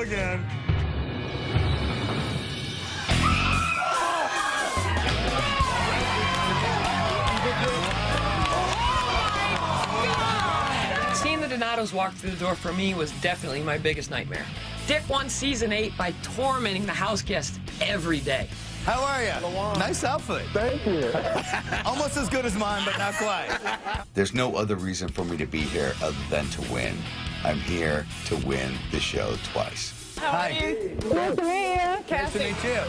again. Seeing the Donatos walk through the door for me was definitely my biggest nightmare. Dick won season 8 by tormenting the house guests every day. How are you? Nice outfit. Thank you. Almost as good as mine, but not quite. There's no other reason for me to be here other than to win. I'm here to win the show twice. Hi. Nice to meet you. Nice to meet you.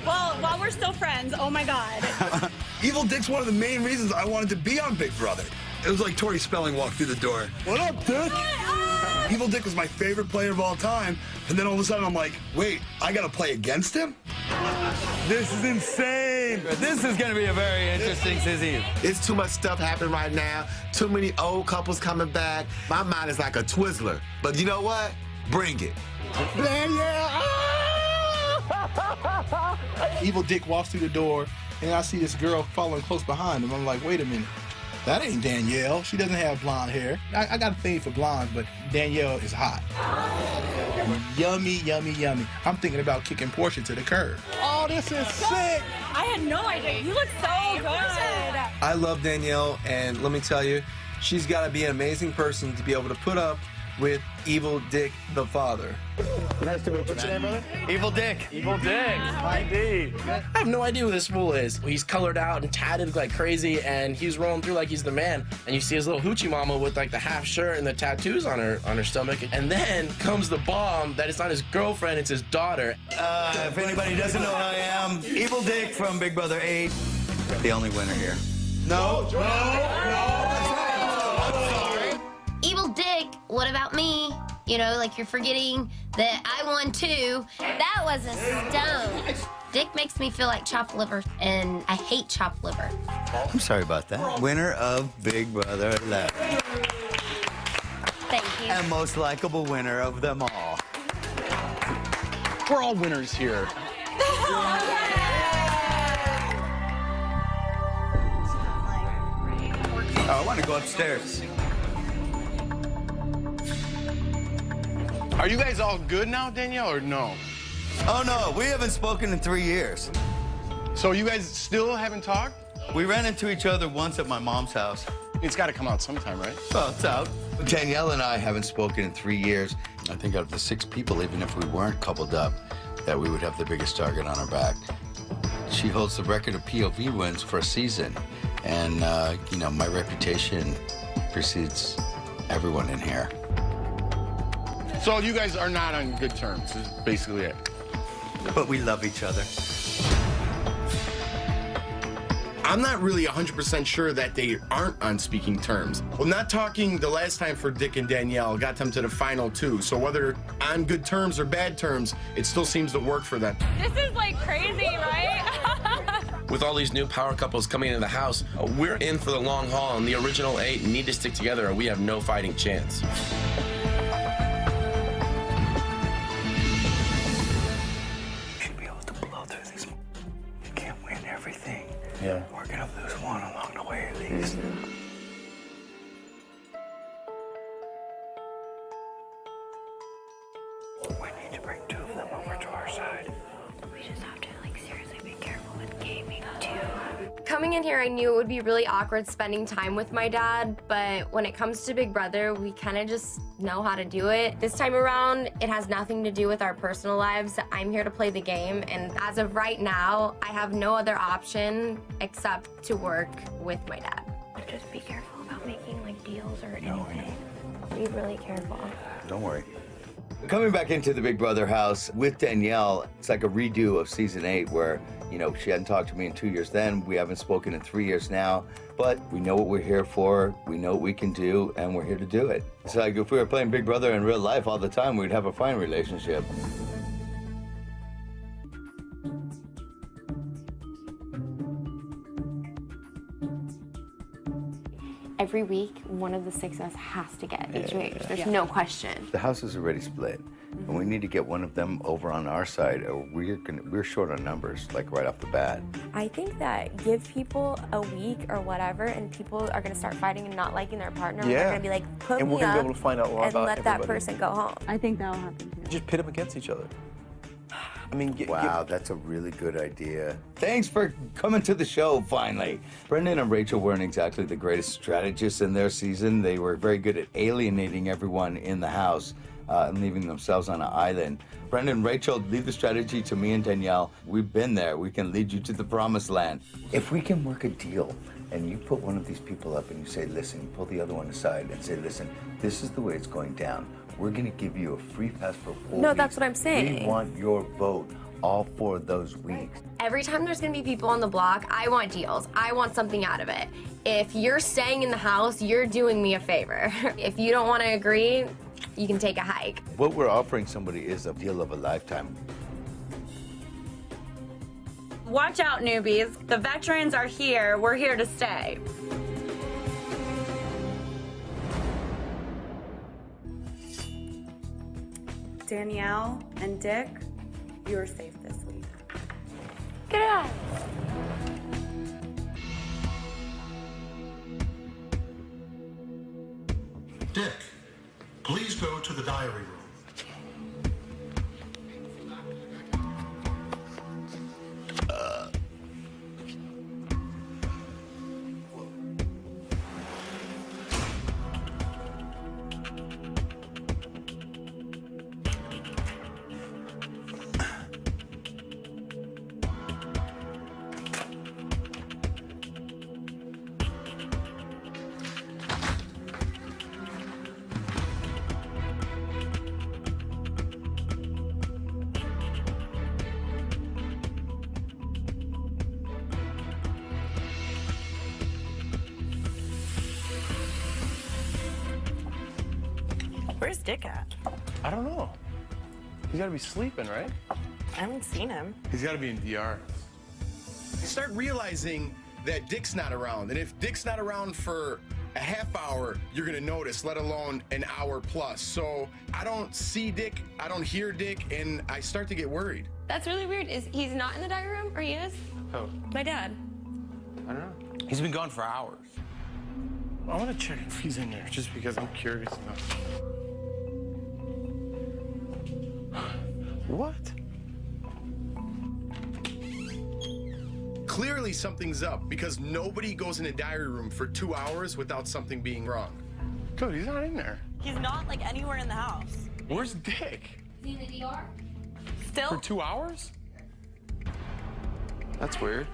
Well, while we're still friends, oh my God. Evil Dick's one of the main reasons I wanted to be on Big Brother. It was like Tori Spelling walked through the door. What up, Dick? Evil Dick was my favorite player of all time, and then all of a sudden I'm like, wait, I gotta play against him? This is insane. This is gonna be a very interesting season. It's too much stuff happening right now. Too many old couples coming back. My mind is like a Twizzler. But you know what? Bring it. Danielle! Evil Dick walks through the door, and I see this girl following close behind him. I'm like, wait a minute. That ain't Danielle. She doesn't have blonde hair. I got a thing for blondes, but Danielle is hot. Yummy, yummy, yummy. I'm thinking about kicking Portia to the curb. Oh, this is sick. I had no idea. You look so good. I love Danielle, and let me tell you, she's got to be an amazing person to be able to put up with Evil Dick the father. Nice to meet you. What's your name, brother? Evil Dick. Evil Dick. Indeed. I have no idea who this fool is. He's colored out and tatted like crazy, and he's rolling through like he's the man. And you see his little hoochie mama with like the half shirt and the tattoos on her stomach. And then comes the bomb that it's not his girlfriend, it's his daughter. If anybody doesn't know who I am, Evil Dick from Big Brother 8. The only winner here. No. Evil Dick, what about me? You know, like you're forgetting that I won too. That was a stone. Dick makes me feel like chopped liver, and I hate chopped liver. I'm sorry about that. Winner of Big Brother 11. Thank you. And most likable winner of them all. We're all winners here. I want to go upstairs. Are you guys all good now, Danielle, or no? Oh, no, we haven't spoken in 3 years. So you guys still haven't talked? We ran into each other once at my mom's house. It's got to come out sometime, right? Well, it's out. Danielle and I haven't spoken in 3 years. I think out of the 6 people, even if we weren't coupled up, that we would have the biggest target on our back. She holds the record of POV wins for a season. And, you know, my reputation precedes everyone in here. So you guys are not on good terms, is basically it. But we love each other. I'm not really 100% sure that they aren't on speaking terms. Well, not talking the last time for Dick and Danielle got them to the final 2. So whether on good terms or bad terms, it still seems to work for them. This is like crazy, right? With all these new power couples coming into the house, we're in for the long haul, and the original 8 need to stick together or we have no fighting chance. Yeah. We're gonna lose one along the way at least. We need to bring 2 of them over to our side. We just have to, like, seriously be careful with gaming, too. Coming in here, I knew it would be really awkward spending time with my dad, but when it comes to Big Brother, we kind of just know how to do it. This time around, it has nothing to do with our personal lives. I'm here to play the game, and as of right now, I have no other option except to work with my dad. Just be careful about making, like, deals or anything. Be really careful. Don't worry. Coming back into the Big Brother house with Danielle, it's like a redo of season 8 where, you know, she hadn't talked to me in 2 years then. We haven't spoken in 3 years now. But we know what we're here for, we know what we can do, and we're here to do it. It's like if we were playing Big Brother in real life all the time, we'd have a fine relationship. I every week, one of the 6 of us has to get HOH. There's no question. The house is already split, and we need to get one of them over on our side, or we're short on numbers, like right off the bat. I think that give people a week or whatever, and people are gonna start fighting and not liking their partner. And they're gonna be like, put and me we're gonna up be able to find out more and about let that everybody. person go home. I think that'll happen too. Just pit them against each other. I mean, Wow, that's a really good idea. Thanks for coming to the show, finally. Brendon and Rachel weren't exactly the greatest strategists in their season. They were very good at alienating everyone in the house and leaving themselves on an island. Brendon and Rachel, leave the strategy to me and Danielle. We've been there. We can lead you to the promised land. If we can work a deal, and you put one of these people up and you say, listen, you pull the other one aside and say, listen, this is the way it's going down. We're going to give you a free pass for 4 weeks. No, that's what I'm saying. We want your vote all 4 of those weeks. Every time there's gonna be people on the block, I want deals. I want something out of it. If you're staying in the house, you're doing me a favor. If you don't wanna agree, you can take a hike. What we're offering somebody is a deal of a lifetime. Watch out, newbies. The veterans are here. We're here to stay. Danielle and Dick, you're safe this week. Get out. Dick, please go to the diary room. Where's Dick at? I don't know. He's got to be sleeping, right? I haven't seen him. He's got to be in DR. Start realizing that Dick's not around. And if Dick's not around for a half hour, you're going to notice, let alone an hour plus. So I don't see Dick, I don't hear Dick, and I start to get worried. That's really weird. He's not in the diary room, or he is? Oh. My dad. I don't know. He's been gone for hours. I want to check if he's in there, just because I'm curious enough. What? Clearly something's up, because nobody goes in a diary room for 2 hours without something being wrong. Dude, he's not in there. He's not, like, anywhere in the house. Where's Dick? Is he in the DR? Still? For 2 hours? That's weird.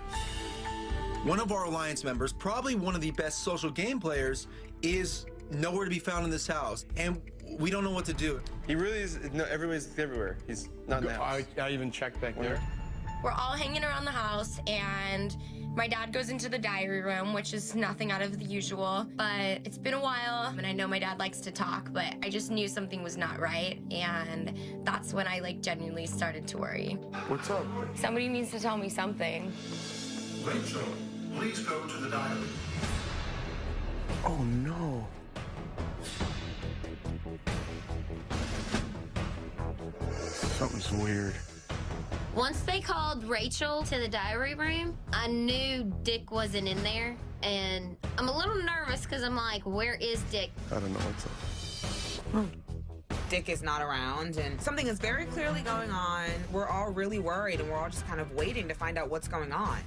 One of our Alliance members, probably one of the best social game players, is nowhere to be found in this house, and we don't know what to do. He really is. No, everybody's everywhere. He's not in the house. I even checked back there. We're all hanging around the house, and my dad goes into the diary room, which is nothing out of the usual, but it's been a while, and I know my dad likes to talk, but I just knew something was not right, and that's when I, like, genuinely started to worry. What's up? Somebody needs to tell me something. Rachel, please go to the diary. Oh, no. Something's weird. Once they called Rachel to the diary room, I knew Dick wasn't in there. And I'm a little nervous because I'm like, where is Dick? I don't know what's up. Dick is not around, and something is very clearly going on. We're all really worried, and we're all just kind of waiting to find out what's going on.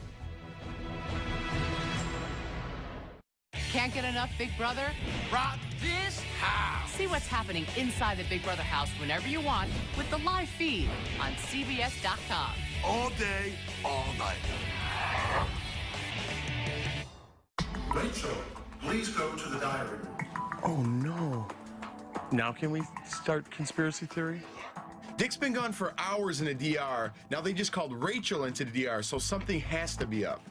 Can't get enough Big Brother? Rock this house! See what's happening inside the Big Brother house whenever you want with the live feed on CBS.com. All day, all night. Rachel, please go to the diary room. Oh, no. Now can we start conspiracy theory? Dick's been gone for hours in a DR. Now they just called Rachel into the DR, so something has to be up.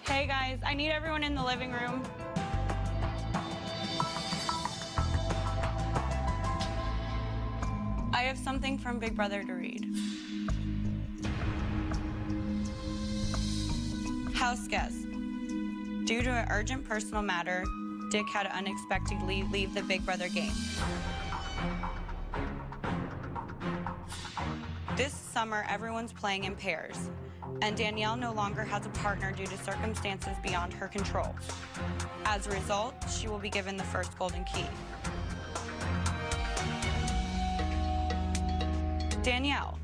Hey, guys, I need everyone in the living room. I have something from Big Brother to read. House guest, due to an urgent personal matter, Dick had to unexpectedly leave the Big Brother game. This summer, everyone's playing in pairs, and Danielle no longer has a partner due to circumstances beyond her control. As a result, she will be given the first golden key. Danielle,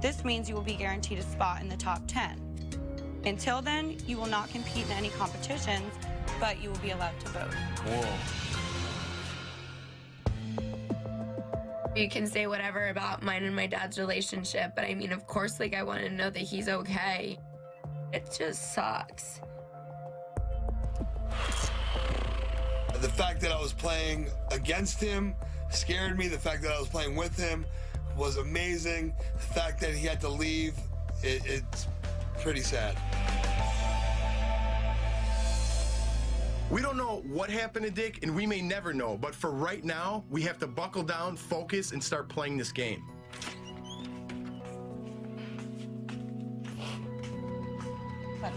this means you will be guaranteed a spot in the top 10. Until then, you will not compete in any competitions, but you will be allowed to vote. Whoa. You can say whatever about mine and my dad's relationship, but I mean, of course, like, I want to know that he's okay. It just sucks. The fact that I was playing against him scared me. The fact that I was playing with him was amazing. The fact that he had to leave, it's pretty sad. We don't know what happened to Dick, and we may never know, but for right now, we have to buckle down, focus, and start playing this game.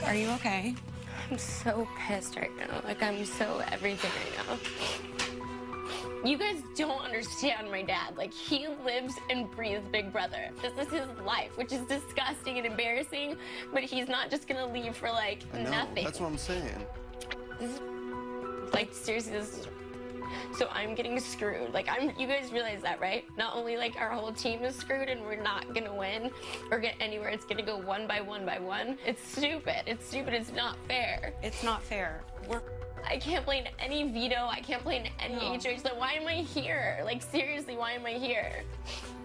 Are you okay? I'm so pissed right now. Like, I'm so everything right now. You guys don't understand my dad. Like, he lives and breathes Big Brother. This is his life, which is disgusting and embarrassing, but he's not just gonna leave for, like, nothing. That's what I'm saying. This is, like, seriously, this is... So I'm getting screwed. Like, you guys realize that, right? Not only, like, our whole team is screwed and we're not gonna win or get anywhere. It's gonna go one by one by one. It's stupid. It's stupid. It's not fair. It's not fair. I can't play in any veto. I can't play in any HOH. Like, why am I here? Like, seriously, why am I here?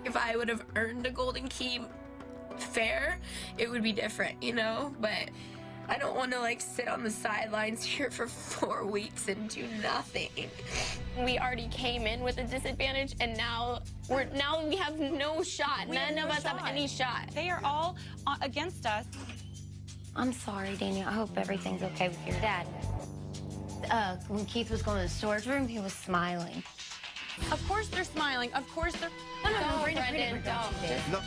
If I would have earned a golden key fair, it would be different, you know? But I don't want to, like, sit on the sidelines here for 4 weeks and do nothing. We already came in with a disadvantage, and now we have no shot. None of us have any shot. They are all against us. I'm sorry, Danielle. I hope everything's okay with your dad. When Keith was going to the storage room, he was smiling. Of course they're smiling. Of course they're... No, Brendon, don't. No.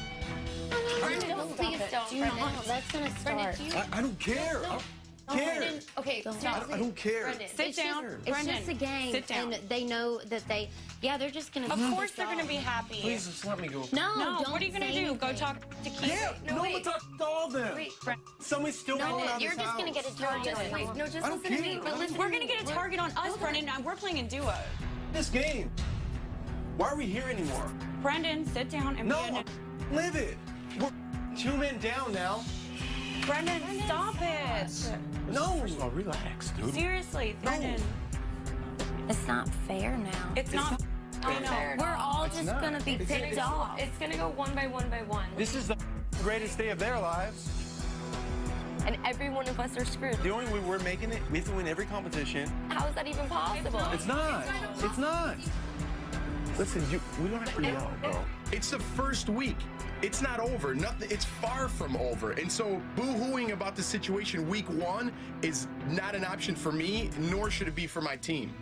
Brendon, please don't. Do not. That's going to start. I don't care. No. I don't care. Brendon, okay, I don't care. Brendon, Sit down. It's just a game. Sit down. And they know that they're just going to... Of course they're going to be happy. Please just let me go. No, don't what are you going to do? anything. Go talk to Keith? Yeah, no one talks to all of them. Wait, Somebody's still going out You're this just house. going to get a target on wait, no, just I don't listen to me. care. But listen, We're going to get a target on us, Brendon, and we're playing in duo. This game. Why are we here anymore? Brendon, sit down and Live it. We're 2 men down now. Brendon, stop it. No. Oh, relax, dude. Seriously, Brendon. It's not fair now. It's not. I know. We're all just going to be picked off. It's gonna go one by one by one. This is the greatest day of their lives. And every one of us are screwed. The only way we're making it, we have to win every competition. How is that even possible? It's not. It's not. Listen, we don't have to yell, bro. It's the first week. It's not over. Nothing. It's far from over. And so boo-hooing about the situation week 1 is not an option for me, nor should it be for my team.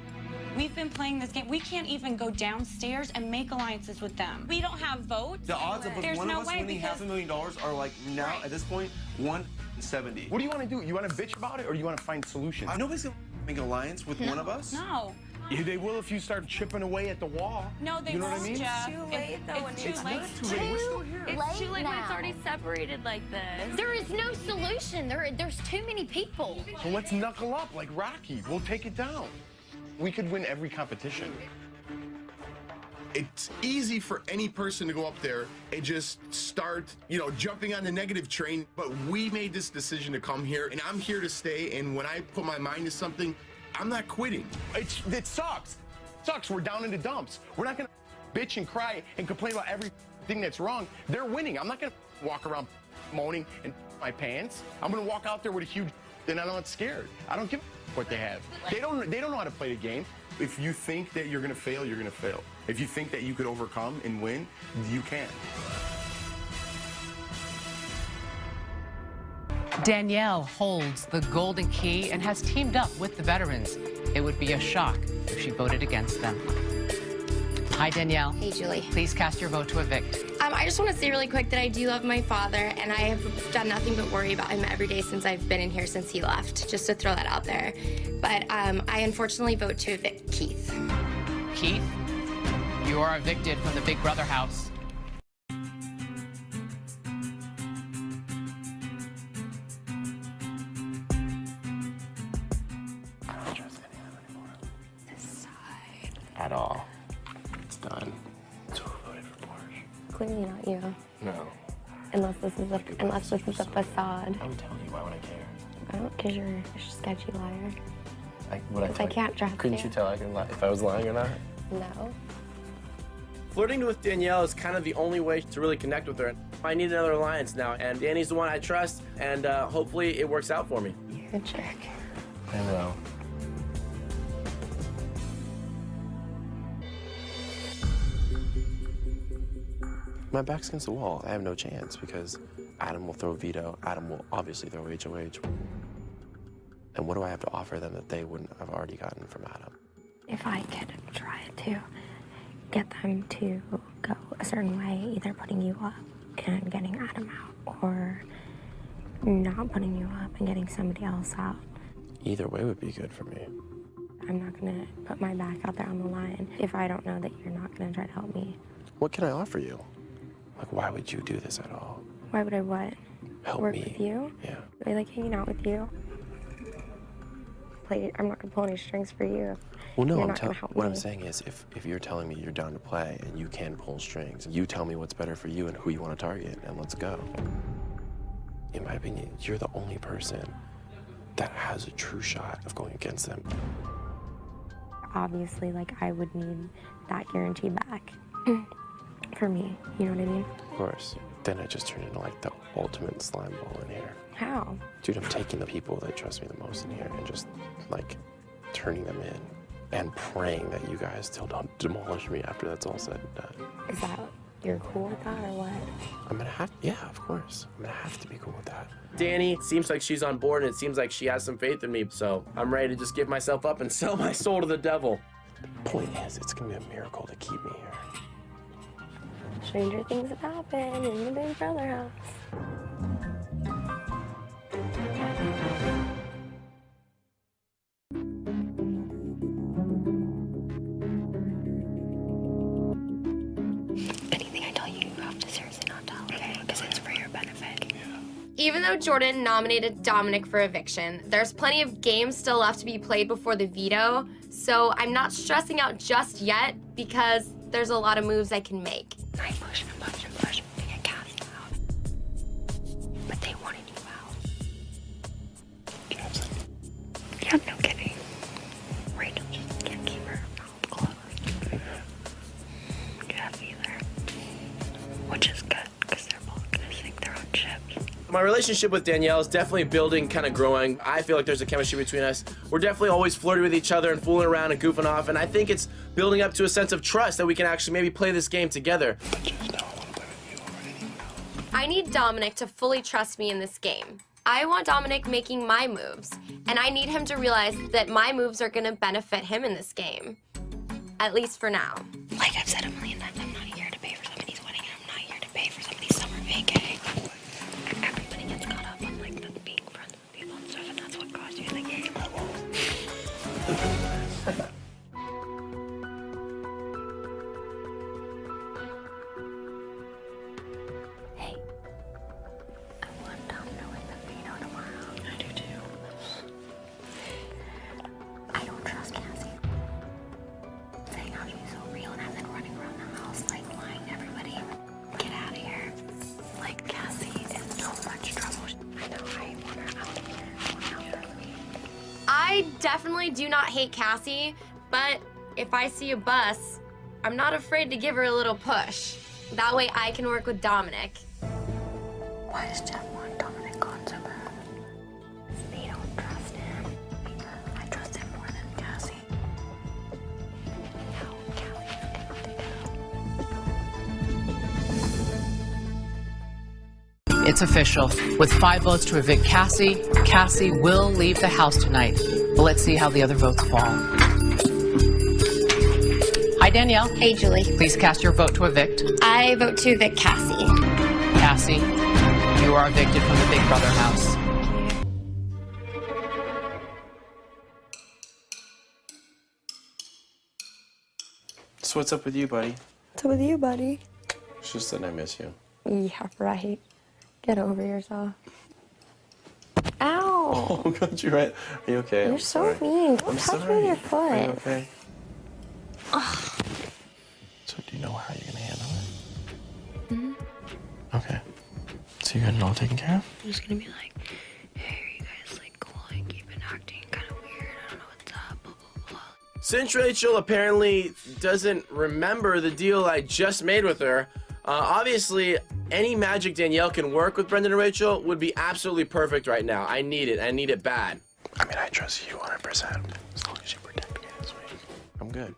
We've been playing this game. We can't even go downstairs and make alliances with them. We don't have votes. The odds of There's one no of us way winning because $500,000 are like now at this point 1 in 70. What do you want to do? You want to bitch about it, or do you want to find solutions? Nobody's gonna make an alliance with one of us. No. Yeah, they will if you start chipping away at the wall. No, they You know won't, what I mean? Jeff. It's too late, though. It's too late. It's too late. We're still here. It's too late when it's now. already separated like this. There is no solution. There's too many people. So let's knuckle up like Rocky. We'll take it down. We could win every competition. It's easy for any person to go up there and just start, jumping on the negative train. But we made this decision to come here, and I'm here to stay. And when I put my mind to something, I'm not quitting. It sucks. It sucks. We're down in the dumps. We're not going to bitch and cry and complain about everything that's wrong. They're winning. I'm not going to walk around moaning and my pants. I'm going to walk out there with a huge, and I'm not scared. I don't give a what they have. They don't know how to play the game. If you think that you're going to fail, you're going to fail. If you think that you could overcome and win, you can. Danielle holds the golden key and has teamed up with the veterans. It would be a shock if she voted against them. Hi, Danielle. Hey, Julie. Please cast your vote to evict. I just want to say really quick that I do love my father, and I have done nothing but worry about him every day since I've been in here since he left, just to throw that out there. But I unfortunately vote to evict Keith. Keith, you are evicted from the Big Brother house. At all. It's done. So who voted for Porsche? Clearly not you. No. Unless this is a facade. I would tell you. Why would I care? I don't, because you're a sketchy liar. Would I Because I can't trust Couldn't you tell if I was lying or not? No. Flirting with Danielle is kind of the only way to really connect with her. I need another alliance now, and Danny's the one I trust, and hopefully it works out for me. You're a jerk. I know. My back's against the wall. I have no chance because Adam will throw veto. Adam will obviously throw HOH. And what do I have to offer them that they wouldn't have already gotten from Adam? If I could try to get them to go a certain way, either putting you up and getting Adam out, or not putting you up and getting somebody else out. Either way would be good for me. I'm not gonna put my back out there on the line if I don't know that you're not gonna try to help me. What can I offer you? Like, why would you do this at all? Why would I what? Help Work me. with you? Yeah. I like hanging out with you. I'm not gonna pull any strings for you if Well, no, you're not gonna help what me. I'm saying is if you're telling me you're down to play and you can pull strings, you tell me what's better for you and who you want to target, and let's go. In my opinion, you're the only person that has a true shot of going against them. Obviously, like, I would need that guarantee back for me, you know what I mean? Of course. Then I just turned into like the ultimate slime ball in here. How? Dude, I'm taking the people that trust me the most in here and just like turning them in and praying that you guys still don't demolish me after that's all said and done. Is that, you're cool with that or what? I'm gonna have, yeah, of course. I'm gonna have to be cool with that. Danny seems like she's on board and it seems like she has some faith in me, so I'm ready to just give myself up and sell my soul to the devil. The point is, it's gonna be a miracle to keep me here. Stranger things have happened in the Big Brother house. Anything I tell you, you have to seriously not tell, okay? Because it's for your benefit. Even though Jordan nominated Dominic for eviction, there's plenty of games still left to be played before the veto, so I'm not stressing out just yet because there's a lot of moves I can make. I pushed and pushed and pushed to get cast out. But they wanted you out. Yeah, no kidding. Rachel just can't keep her mouth closed. Jeff either. Which is good, because they're both gonna sink their own ships. My relationship with Danielle is definitely building, kind of growing. I feel like there's a chemistry between us. We're definitely always flirting with each other and fooling around and goofing off, and I think it's building up to a sense of trust that we can actually maybe play this game together. I need Dominic to fully trust me in this game. I want Dominic making my moves, and I need him to realize that my moves are gonna benefit him in this game. At least for now. Like I've said a million times, I'm not here to pay for somebody's wedding, and I'm not here to pay for somebody's summer vacay. Everybody gets caught up on like the being friends with people and stuff, and that's what cost you the game. Hey, I want Dom to win the veto tomorrow. I do too. I don't trust Cassie. Saying how she's so real and has been running around the house like lying to everybody. Get out of here. Like Cassie is so much trouble. I know, I want her out of here. I want her out of me. I definitely do not hate Cassie, but if I see a bus, I'm not afraid to give her a little push. That way I can work with Dominic. Why does Jeff want Dominic gone so bad? They don't trust him. I trust him more than Cassie. Now, Callie's got to go. It's official. With 5 votes to evict Cassie, Cassie will leave the house tonight. But let's see how the other votes fall. Hi, Danielle. Hey, Julie. Please cast your vote to evict. I vote to evict Cassie. Cassie, you are evicted from the Big Brother house. So what's up with you, buddy? What's with you, buddy? It's just that I miss you. Yeah, right. Get over yourself. Ow! Oh, God, you're right. Are you okay? You're I'm so sorry. mean. Don't I'm touch me sorry. with your foot. Are you okay? Ugh. So do you know how you're gonna handle it? Okay. So you got it all taken care of? I'm just gonna be like, hey, are you guys like cool? Like, you've been acting kind of weird. I don't know what's up. Blah, blah, blah. Since Rachel apparently doesn't remember the deal I just made with her, obviously any magic Danielle can work with Brendon and Rachel would be absolutely perfect right now. I need it. I need it bad. I mean, I trust you 100%. As long as you protect me this week, I'm good.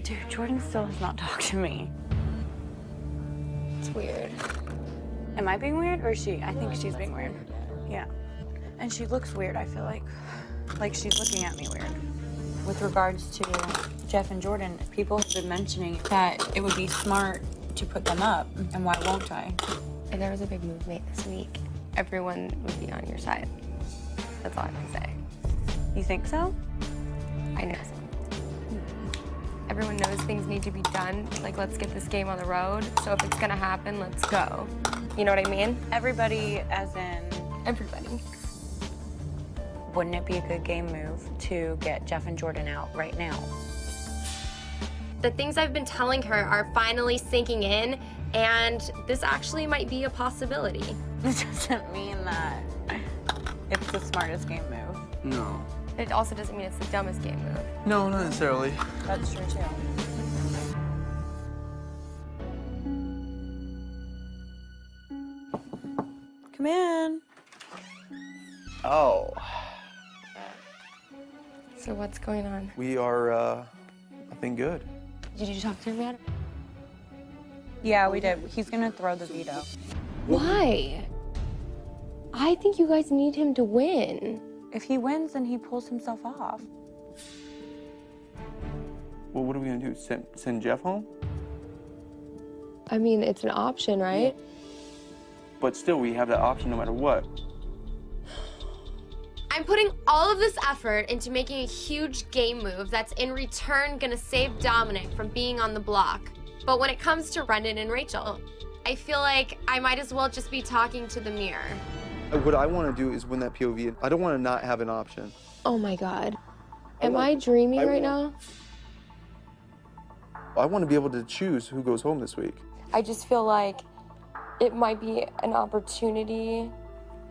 Dude, Jordan still has not talked to me. It's weird. Am I being weird or is she? I think she's being weird. Yeah. And she looks weird, I feel like she's looking at me weird. With regards to Jeff and Jordan, people have been mentioning that it would be smart to put them up, and why won't I? If there was a big move made this week, everyone would be on your side. That's all I can say. You think so? I know so. Everyone knows things need to be done. Like, let's get this game on the road. So if it's gonna happen, let's go. You know what I mean? Everybody, as in? Everybody. Wouldn't it be a good game move to get Jeff and Jordan out right now? The things I've been telling her are finally sinking in, and this actually might be a possibility. This doesn't mean that it's the smartest game move. No. It also doesn't mean it's the dumbest game move. No, not necessarily. That's true, too. Come in. Oh. So what's going on? We are, I think, good. Did you talk to him yet? Yeah, we did. He's gonna throw the veto. Why? I think you guys need him to win. If he wins, then he pulls himself off. Well, what are we gonna do? Send Jeff home? I mean, it's an option, right? But still, we have that option no matter what. I'm putting all of this effort into making a huge game move that's in return gonna save Dominic from being on the block. But when it comes to Brendon and Rachel, I feel like I might as well just be talking to the mirror. What I want to do is win that POV. I don't want to not have an option. Oh my God. Am I dreaming right now? I want to be able to choose who goes home this week. I just feel like it might be an opportunity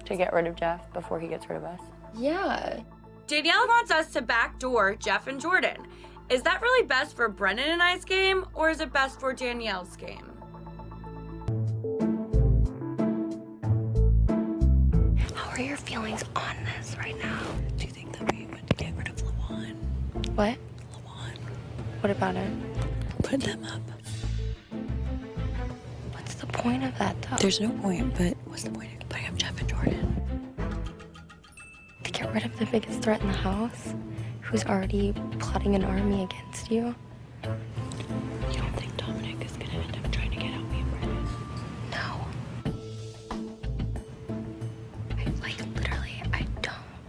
to get rid of Jeff before he gets rid of us. Yeah. Danielle wants us to backdoor Jeff and Jordan. Is that really best for Brendon and I's game, or is it best for Danielle's game? How are your feelings on this right now? Do you think that we would get rid of LaJuan? What? LaJuan. What about it? Put them up. What's the point of that, though? There's no point, but what's the point of putting up Jeff and Jordan? To get rid of the biggest threat in the house, who's already plotting an army against you? You don't think Dominic is gonna end up trying to get out me and Brendon? No.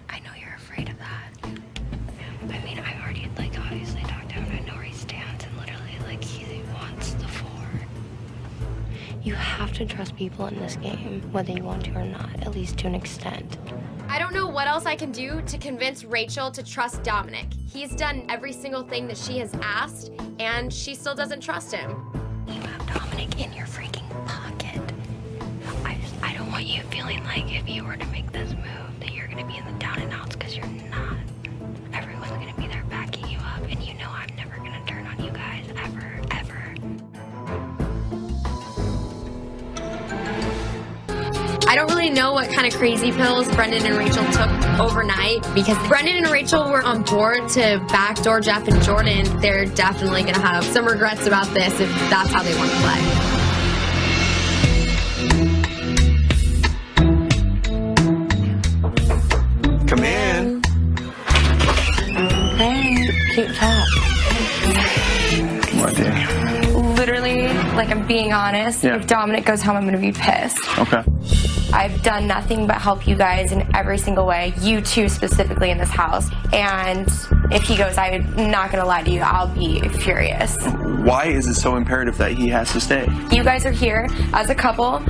I know you're afraid of that. I mean, I already, obviously talked to him. I know where he stands, and literally, he wants the four. You have to trust people in this game, whether you want to or not, at least to an extent. I don't know what else I can do to convince Rachel to trust Dominic. He's done every single thing that she has asked, and she still doesn't trust him. You have Dominic in your freaking pocket. I don't want you feeling like if you were to make this move that you're gonna be in the down and outs, because you're not. Everyone's gonna be there backing you up, and you know I'm never gonna turn on you guys, ever, ever. I don't really know what kind of crazy pills Brendon and Rachel took overnight, because Brendon and Rachel were on board to backdoor Jeff and Jordan. They're definitely going to have some regrets about this if that's how they want to play. Come in. Hey, cute top. What, dear? Literally, like, I'm being honest, Yeah. if Dominic goes home, I'm gonna be pissed. Okay. I've done nothing but help you guys in every single way, you two specifically in this house. And if he goes, I'm not gonna lie to you, I'll be furious. Why is it so imperative that he has to stay? You guys are here as a couple.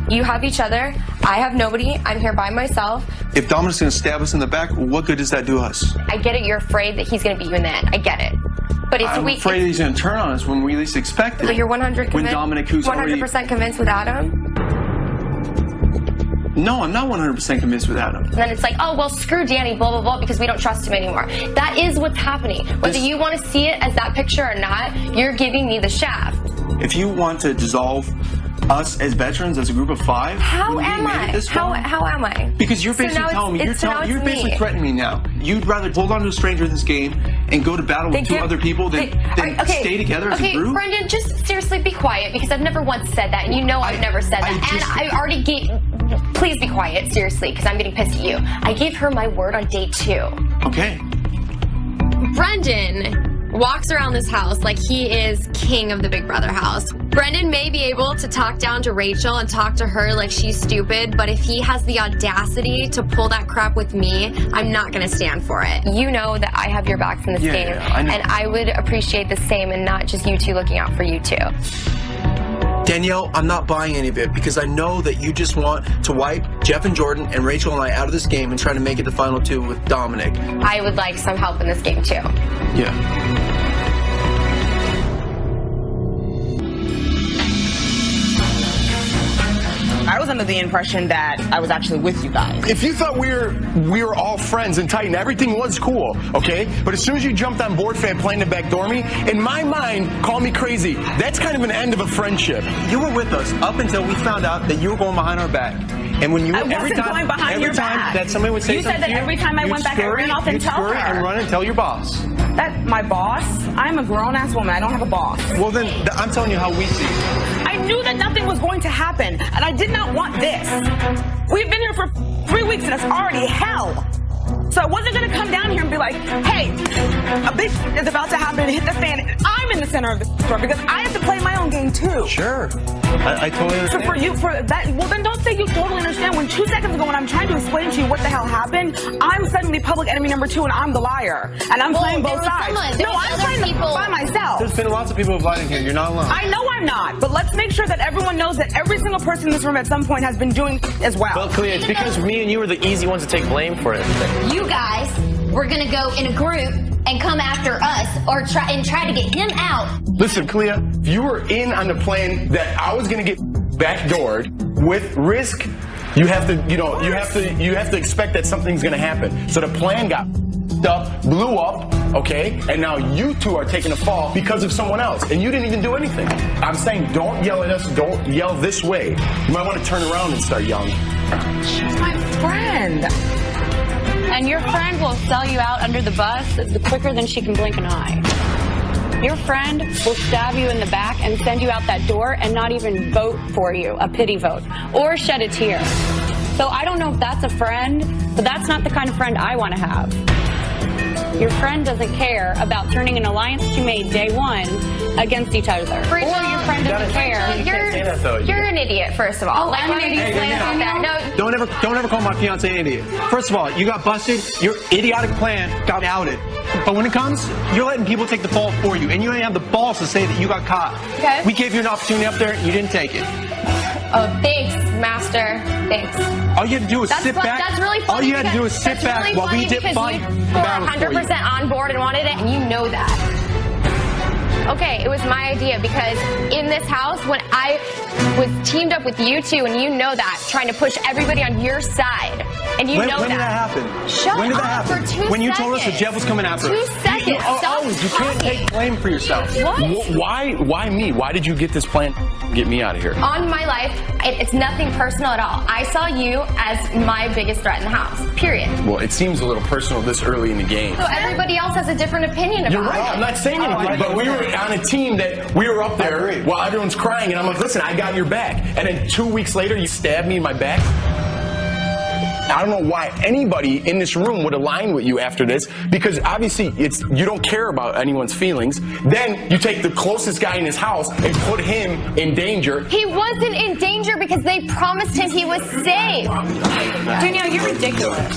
You have each other. I have nobody. I'm here by myself. If Dominic's gonna stab us in the back, what good does that do us? I get it. You're afraid that he's gonna beat you in the end. I get it. But it's I'm afraid he's gonna turn on us when we least expect it. But you're 100% When Dominic, who's 100% convinced with Adam. No, I'm not 100% convinced with Adam. And then it's like, oh, well, screw Danny, blah, blah, blah, because we don't trust him anymore. That is what's happening. Whether you want to see it as that picture or not, you're giving me the shaft. If you want to dissolve us as veterans, as a group of 5, How am I? How am I? Because you're So basically now telling me, it's you're basically me. threatening me now. You'd rather hold on to a stranger in this game and go to battle with 2 other people than stay together as a group? Okay, Brendon, just seriously be quiet, because I've never once said that, and you know I've never said that. And I already gave... Please be quiet, seriously, because I'm getting pissed at you. I gave her my word on day 2. Okay. Brendon walks around this house like he is king of the Big Brother house. Brendon may be able to talk down to Rachel and talk to her like she's stupid, but if he has the audacity to pull that crap with me, I'm not gonna stand for it. You know that I have your backs in this game, I know. and I would appreciate the same, and not just you two looking out for you two. Danielle, I'm not buying any of it, because I know that you just want to wipe Jeff and Jordan and Rachel and I out of this game and try to make it the final 2 with Dominic. I would like some help in this game too. Yeah. I was under the impression that I was actually with you guys. If you thought we were all friends and tight and everything was cool, okay? But as soon as you jumped on board for playing to backdoor me, in my mind, call me crazy. That's kind of an end of a friendship. You were with us up until we found out that you were going behind our back. And when you I wasn't going behind your back. that somebody would say You said something that to you, every time I you'd went back, I scurry- ran off and you'd tell scurry her. and run and tell your boss. That my boss? I'm a grown-ass woman. I don't have a boss. Well, then I'm telling you how we see it. I knew that nothing was going to happen, and I did not want this. We've been here for 3 weeks, and it's already hell. So I wasn't going to come down here and be like, hey, a big is about to happen and hit the fan. I'm in the center of the storm because I have to play my own game, too. Sure. I totally understand. So for you, for that, well, then don't say you totally understand. When 2 seconds ago, when I'm trying to explain to you what the hell happened, I'm suddenly public enemy number 2, and I'm the liar. And I'm playing both sides. No, I'm playing by myself. There's been lots of people who've lied in here. You're not alone. I know I'm not, but let's make sure that everyone knows that every single person in this room at some point has been doing as well. Well, Clea, it's because me and you were the easy ones to take blame for it. You guys were gonna go in a group and come after us or try to get him out. Listen, Clea, you were in on the plan that I was gonna get backdoored with risk. You have to, you have to expect that something's gonna happen. So the plan got up, blew up, okay? And now you 2 are taking a fall because of someone else, and you didn't even do anything. I'm saying don't yell at us, don't yell this way. You might want to turn around and start yelling. She's my friend. And your friend will sell you out under the bus quicker than she can blink an eye. Your friend will stab you in the back and send you out that door and not even vote for you, a pity vote, or shed a tear. So I don't know if that's a friend, but that's not the kind of friend I want to have. Your friend doesn't care about turning an alliance she made day 1 against each other. Or your friend doesn't care. You're an idiot, first of all. I'm an idiot. Don't ever call my fiance an idiot. First of all, you got busted. Your idiotic plan got outed. But when it comes, you're letting people take the fall for you, and you ain't have the balls to say that you got caught. Okay. We gave you an opportunity up there, and you didn't take it. Oh, thanks, Master. Thanks. All you had to do was sit back. That's really funny. All you had to do was sit back while we did fight the battles for you. 100% on board and wanted it, and you know that. Okay, it was my idea, because in this house, when I was teamed up with you two, and you know that, trying to push everybody on your side, And you when, know when did that happen? Shut when did that up happen? for 2 when you seconds. told us that Jeff was coming after 2 us. seconds. Stop You can't take blame for yourself. What? Why me? Why did you get this plan? Get me out of here. On my life, it's nothing personal at all. I saw you as my biggest threat in the house, period. Well, it seems a little personal this early in the game. So everybody else has a different opinion about You're right. it. I'm not saying anything, but we were on a team that we were up there while everyone's crying, and I'm like, listen, I got your back. And then 2 weeks later, you stabbed me in my back. I don't know why anybody in this room would align with you after this, because obviously you don't care about anyone's feelings. Then you take the closest guy in his house and put him in danger. He wasn't in danger because they promised him he was safe. Danielle, you're ridiculous.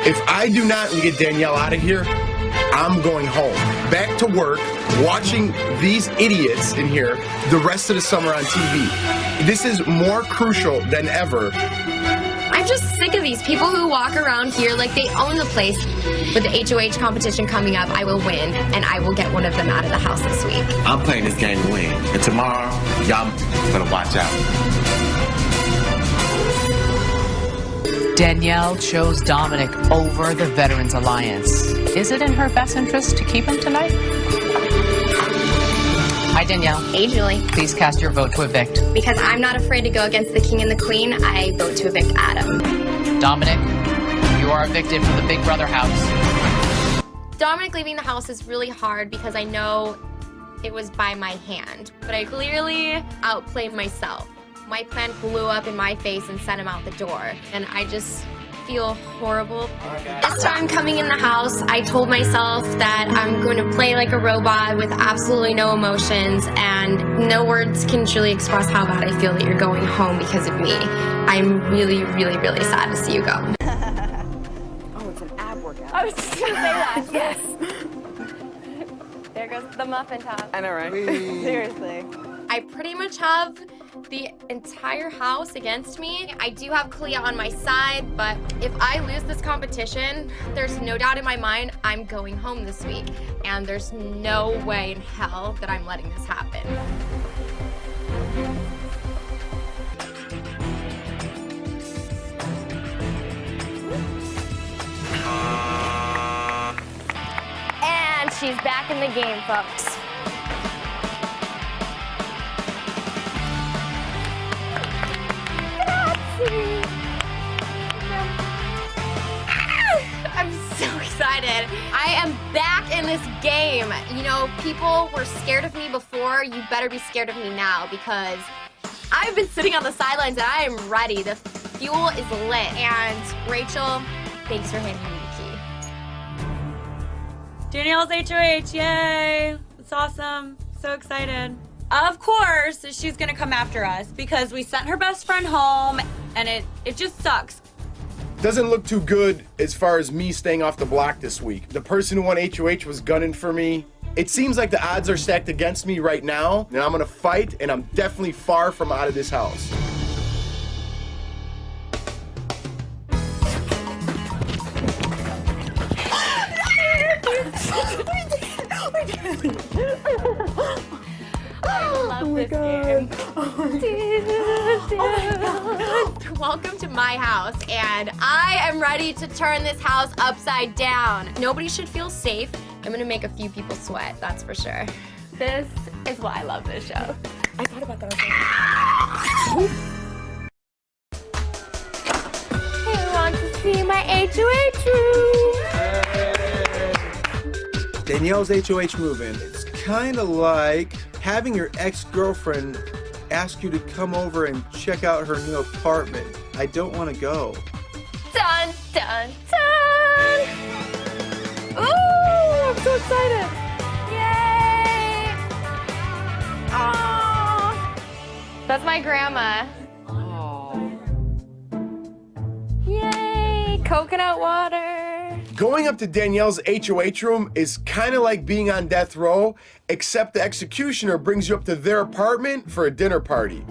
If I do not get Danielle out of here, I'm going home. Back to work, watching these idiots in here the rest of the summer on TV. This is more crucial than ever. I'm just sick of these people who walk around here like they own the place. With the HOH competition coming up, I will win, and I will get one of them out of the house this week. I'm playing this game to win. And tomorrow, y'all better watch out. Danielle chose Dominic over the Veterans Alliance. Is it in her best interest to keep him tonight? Hi, Danielle. Hey, Julie. Please cast your vote to evict. Because I'm not afraid to go against the king and the queen, I vote to evict Adam. Dominic, you are evicted from the Big Brother house. Dominic leaving the house is really hard because I know it was by my hand, but I clearly outplayed myself. My plan blew up in my face and sent him out the door, and I just feel horrible. This time coming in the house, I told myself that I'm going to play like a robot with absolutely no emotions, and no words can truly express how bad I feel that you're going home because of me. I'm really, really, really sad to see you go. Oh, it's an ab workout. I was just going to say that, yes. There goes the muffin top. I know, right? Seriously. I pretty much have the entire house against me. I do have Kalia on my side, but if I lose this competition, there's no doubt in my mind I'm going home this week. And there's no way in hell that I'm letting this happen. And she's back in the game, folks. I'm so excited. I am back in this game. You know, people were scared of me before. You better be scared of me now because I've been sitting on the sidelines and I am ready. The fuel is lit. And Rachel, thanks for handing me the key. Danielle's HOH, yay! It's awesome. So excited. Of course, she's gonna come after us because we sent her best friend home and it just sucks. Doesn't look too good as far as me staying off the block this week. The person who won HOH was gunning for me. It seems like the odds are stacked against me right now, and I'm gonna fight, and I'm definitely far from out of this house. I love this game. Welcome to my house, and I am ready to turn this house upside down. Nobody should feel safe. I'm gonna make a few people sweat, that's for sure. This is why I love this show. I thought about that. Who wants to see my HOH room? Danielle's HOH move-in. It's kind of like having your ex-girlfriend ask you to come over and check out her new apartment. I don't want to go. Dun, dun, dun! Ooh, I'm so excited! Yay! Oh, that's my grandma. Oh. Yay! Coconut water. Going up to Danielle's HOH room is kind of like being on death row, except the executioner brings you up to their apartment for a dinner party.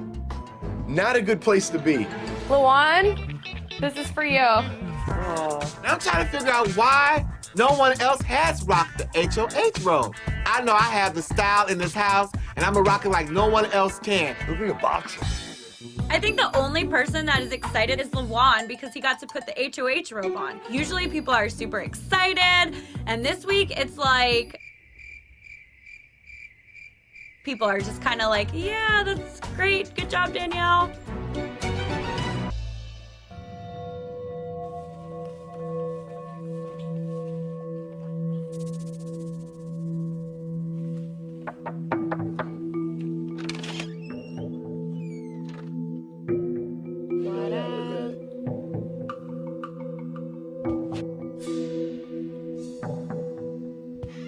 Not a good place to be. Lawan, this is for you. Oh. I'm trying to figure out why no one else has rocked the HOH robe. I know I have the style in this house, and I'm gonna rock it like no one else can. Look at your boxer. I think the only person that is excited is Lawan because he got to put the HOH robe on. Usually people are super excited, and this week it's like people are just kind of like, yeah, that's great. Good job, Danielle.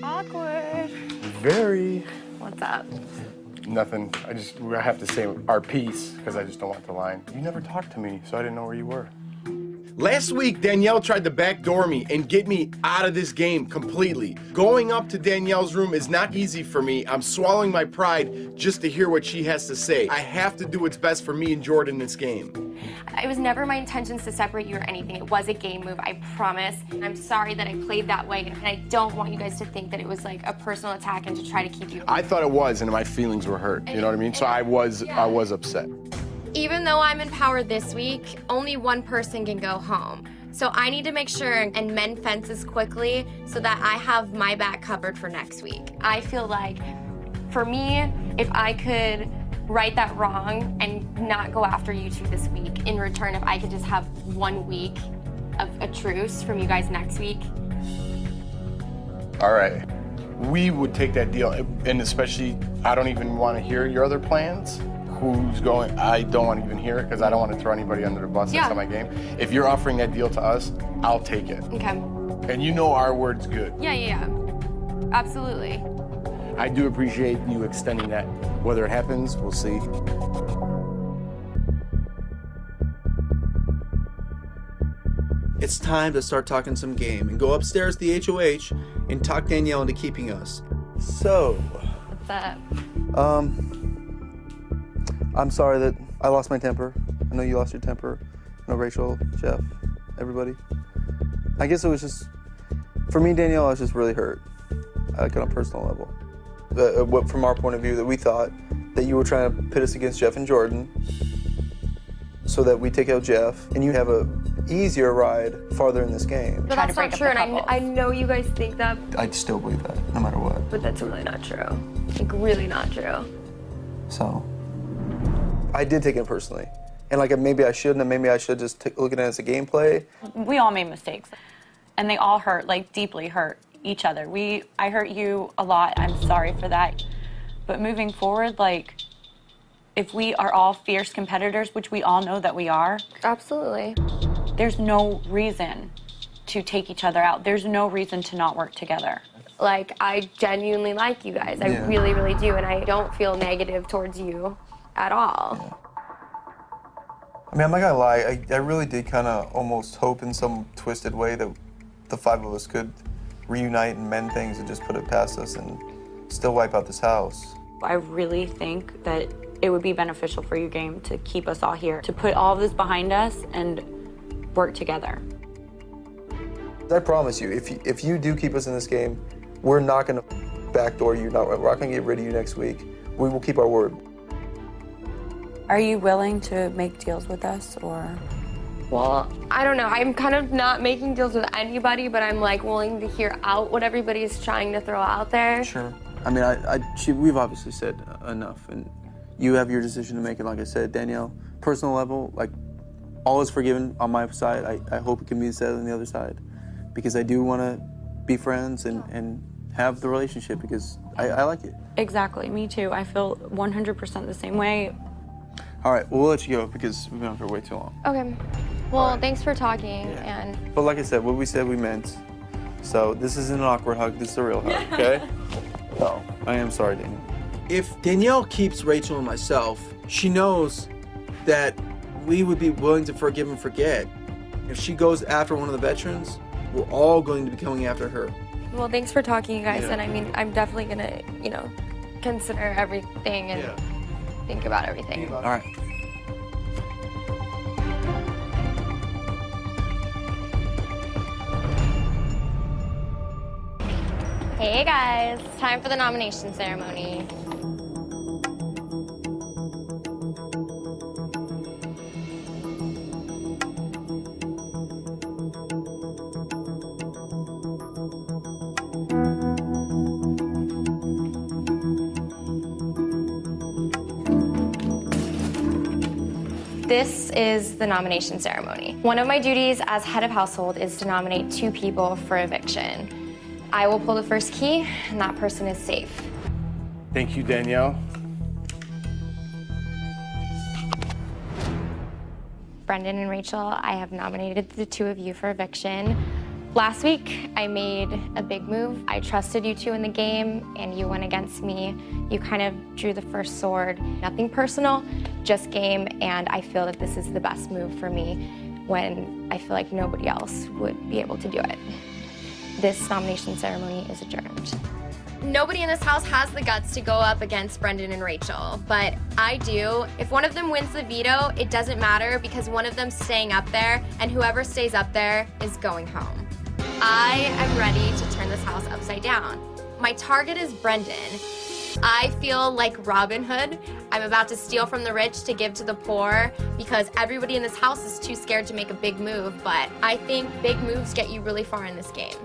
Awkward. Very. What's up? Nothing. I have to say our piece because I just don't want the line. You never talked to me, so I didn't know where you were. Last week, Danielle tried to backdoor me and get me out of this game completely. Going up to Danielle's room is not easy for me. I'm swallowing my pride just to hear what she has to say. I have to do what's best for me and Jordan in this game. It was never my intentions to separate you or anything. It was a game move, I promise. I'm sorry that I played that way, and I don't want you guys to think that it was like a personal attack and to try to keep you. I thought it was, and my feelings were hurt. You know what I mean? So I was upset. Even though I'm in power this week, only one person can go home. So I need to make sure and mend fences quickly so that I have my back covered for next week. I feel like, for me, if I could right that wrong and not go after you two this week, in return, if I could just have 1 week of a truce from you guys next week. All right. We would take that deal, and especially, I don't even want to hear your other plans. Who's going, I don't want to even hear it because I don't want to throw anybody under the bus that's on my game. If you're offering that deal to us, I'll take it. Okay. And you know our word's good. Yeah. Absolutely. I do appreciate you extending that. Whether it happens, we'll see. It's time to start talking some game and go upstairs to the HOH and talk Danielle into keeping us. So, What's up? I'm sorry that I lost my temper. I know you lost your temper. I know Rachel, Jeff, everybody. I guess it was just, for me, Danielle, I was just really hurt, like on a personal level. From our point of view, that we thought that you were trying to pit us against Jeff and Jordan so that we take out Jeff and you have a easier ride farther in this game. But that's not true, and I know you guys think that, I'd still believe that, no matter what. but that's really not true. Like, really not true. So, I did take it personally. And like maybe I shouldn't, and maybe I should just look at it as a gameplay. We all made mistakes, and they all hurt, like deeply hurt each other. I hurt you a lot. I'm sorry for that. But moving forward, like, if we are all fierce competitors, which we all know that we are. Absolutely. There's no reason to take each other out. There's no reason to not work together. Like, I genuinely like you guys. I really, really do, and I don't feel negative towards you at all. Yeah. I mean, I'm not gonna lie, I really did kind of almost hope in some twisted way that the five of us could reunite and mend things and just put it past us and still wipe out this house. I really think that it would be beneficial for your game to keep us all here, to put all of this behind us and work together. I promise you, if you do keep us in this game, we're not gonna backdoor you, we're not gonna get rid of you next week. We will keep our word. Are you willing to make deals with us, or? Well, I don't know. I'm kind of not making deals with anybody, but I'm like willing to hear out what everybody is trying to throw out there. Sure. I mean, we've obviously said enough, and you have your decision to make. And like I said, Danielle, personal level, like, all is forgiven on my side. I hope it can be said on the other side, because I do want to be friends and have the relationship, because I like it. Exactly, me too. I feel 100% the same way. All right, well, we'll let you go because we've been on for way too long. Okay. Well, thanks for talking, and... But like I said, what we said we meant. So this isn't an awkward hug, this is a real hug, okay? No, I am sorry, Danielle. If Danielle keeps Rachel and myself, she knows that we would be willing to forgive and forget. If she goes after one of the veterans, we're all going to be coming after her. Well, thanks for talking, you guys, and I mean, I'm definitely gonna, you know, consider everything and think about everything. All right. Hey guys, time for the nomination ceremony. This is the nomination ceremony. One of my duties as head of household is to nominate 2 people for eviction. I will pull the first key, and that person is safe. Thank you, Danielle. Brendon and Rachel, I have nominated the 2 of you for eviction. Last week, I made a big move. I trusted you 2 in the game, and you went against me. You kind of drew the first sword. Nothing personal, just game, and I feel that this is the best move for me when I feel like nobody else would be able to do it. This nomination ceremony is adjourned. Nobody in this house has the guts to go up against Brendon and Rachel, but I do. If one of them wins the veto, it doesn't matter because one of them's staying up there, and whoever stays up there is going home. I am ready to turn this house upside down. My target is Brendon. I feel like Robin Hood. I'm about to steal from the rich to give to the poor because everybody in this house is too scared to make a big move, but I think big moves get you really far in this game.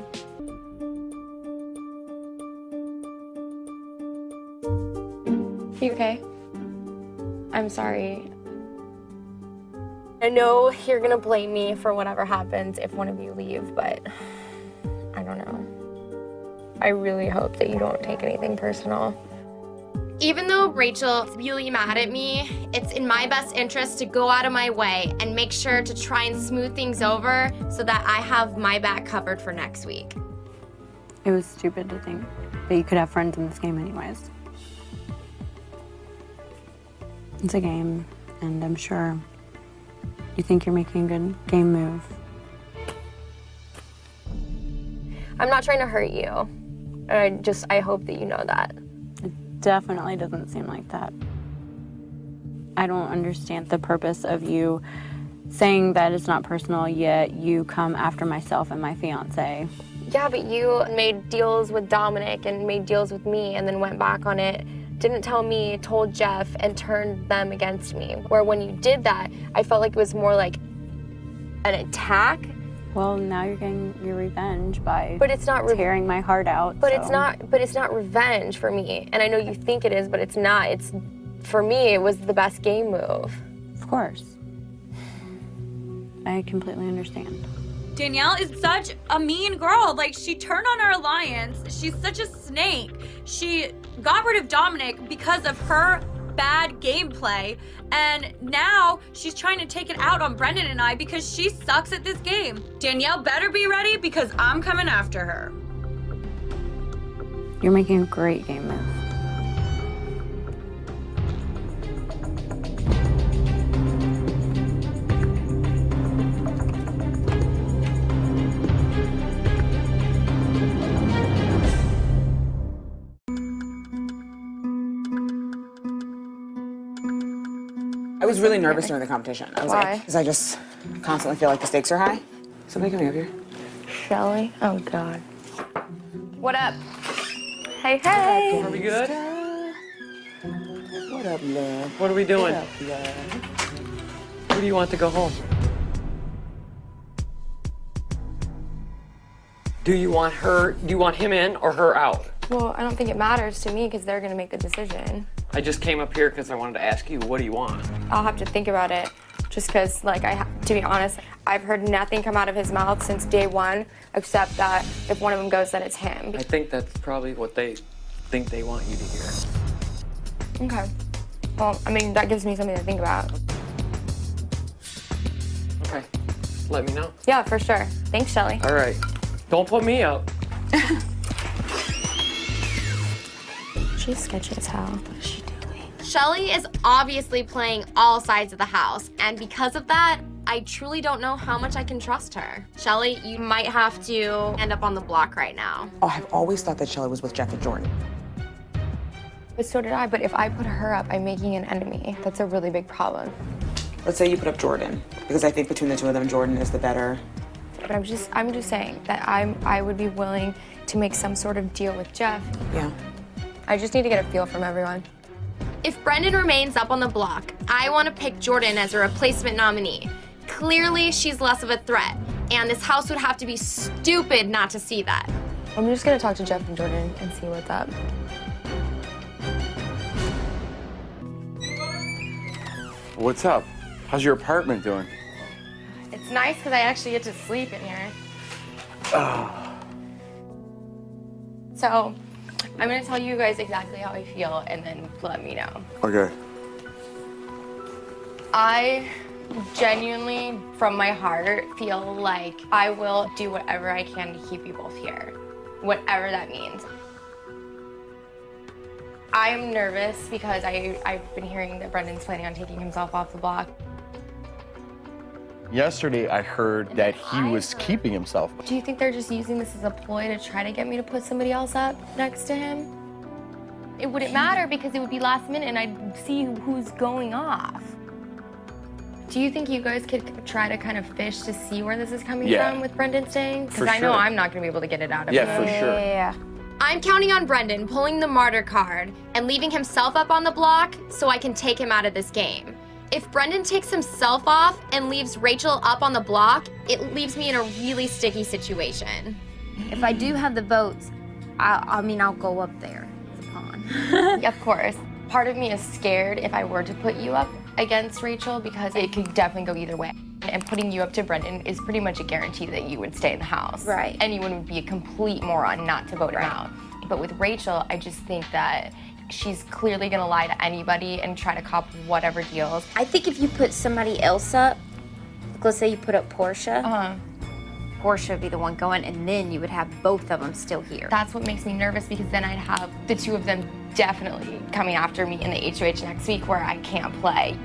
You okay? I'm sorry. I know you're gonna blame me for whatever happens if one of you leave, but I don't know. I really hope that you don't take anything personal. Even though Rachel's really mad at me, it's in my best interest to go out of my way and make sure to try and smooth things over so that I have my back covered for next week. It was stupid to think that you could have friends in this game anyways. It's a game, and I'm sure you think you're making a good game move. I'm not trying to hurt you. I hope that you know that. It definitely doesn't seem like that. I don't understand the purpose of you saying that it's not personal, yet you come after myself and my fiance. Yeah, but you made deals with Dominic and made deals with me and then went back on it, didn't tell me, told Jeff, and turned them against me. Where when you did that, I felt like it was more like an attack. Well, now you're getting your revenge by tearing my heart out. But it's not revenge for me. And I know you think it is, but it's not. For me, it was the best game move. Of course. I completely understand. Danielle is such a mean girl. Like, she turned on our alliance. She's such a snake. She got rid of Dominic because of her bad gameplay, and now she's trying to take it out on Brendon and I because she sucks at this game. Danielle better be ready because I'm coming after her. You're making a great game move. I was really nervous during the competition. I was Why? like, because I just constantly feel like the stakes are high. Somebody come over here. Shelly? Oh, God. What up? Hey, hey. Are we good? What up, love? What are we doing? What up, love? Who do you want to go home? Do you want him in or her out? Well, I don't think it matters to me because they're going to make the decision. I just came up here because I wanted to ask you, what do you want? I'll have to think about it just because, like, to be honest, I've heard nothing come out of his mouth since day one except that if one of them goes, then it's him. I think that's probably what they think they want you to hear. Okay. Well, I mean, that gives me something to think about. Okay. Let me know. Yeah, for sure. Thanks, Shelly. All right. Don't put me out. She's sketchy as hell. Shelly is obviously playing all sides of the house, and because of that, I truly don't know how much I can trust her. Shelly, you might have to end up on the block right now. Oh, I've always thought that Shelly was with Jeff and Jordan. But so did I, but if I put her up, I'm making an enemy. That's a really big problem. Let's say you put up Jordan, because I think between the 2 of them, Jordan is the better. But I'm just saying that I would be willing to make some sort of deal with Jeff. Yeah. I just need to get a feel from everyone. If Brendon remains up on the block, I want to pick Jordan as a replacement nominee. Clearly, she's less of a threat, and this house would have to be stupid not to see that. I'm just gonna talk to Jeff and Jordan and see what's up. What's up? How's your apartment doing? It's nice because I actually get to sleep in here. So, I'm gonna tell you guys exactly how I feel and then let me know. Okay. I genuinely, from my heart, feel like I will do whatever I can to keep you both here. Whatever that means. I'm nervous because I've been hearing that Brendon's planning on taking himself off the block. Yesterday, I heard that he was keeping himself. Do you think they're just using this as a ploy to try to get me to put somebody else up next to him? It wouldn't matter because it would be last minute and I'd see who's going off. Do you think you guys could try to kind of fish to see where this is coming from with Brendon staying? Because I know I'm not going to be able to get it out of him. Yeah, for sure. Yeah. I'm counting on Brendon pulling the martyr card and leaving himself up on the block so I can take him out of this game. If Brendon takes himself off and leaves Rachel up on the block, it leaves me in a really sticky situation. If I do have the votes, I'll go up there as a pawn. Yeah, of course. Part of me is scared if I were to put you up against Rachel because it could definitely go either way. And putting you up to Brendon is pretty much a guarantee that you would stay in the house. Right. Anyone would be a complete moron not to vote him out. But with Rachel, I just think that she's clearly gonna lie to anybody and try to cop whatever deals. I think if you put somebody else up, like let's say you put up Portia, Portia would be the one going, and then you would have both of them still here. That's what makes me nervous because then I'd have the two of them definitely coming after me in the HOH next week where I can't play.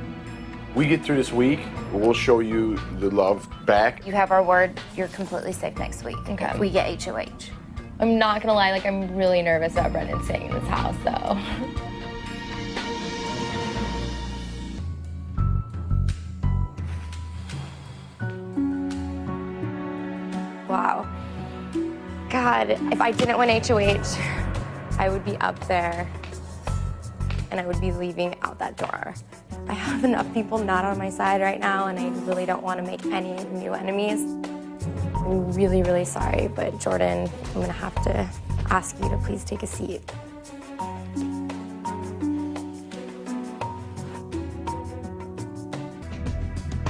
We get through this week, we'll show you the love back. You have our word, you're completely safe next week. Okay. If we get HOH. I'm not gonna lie, like I'm really nervous about Brendon staying in this house though. Wow. God, if I didn't win HOH, I would be up there and I would be leaving out that door. I have enough people not on my side right now and I really don't want to make any new enemies. I'm really, really sorry, but Jordan, I'm gonna have to ask you to please take a seat.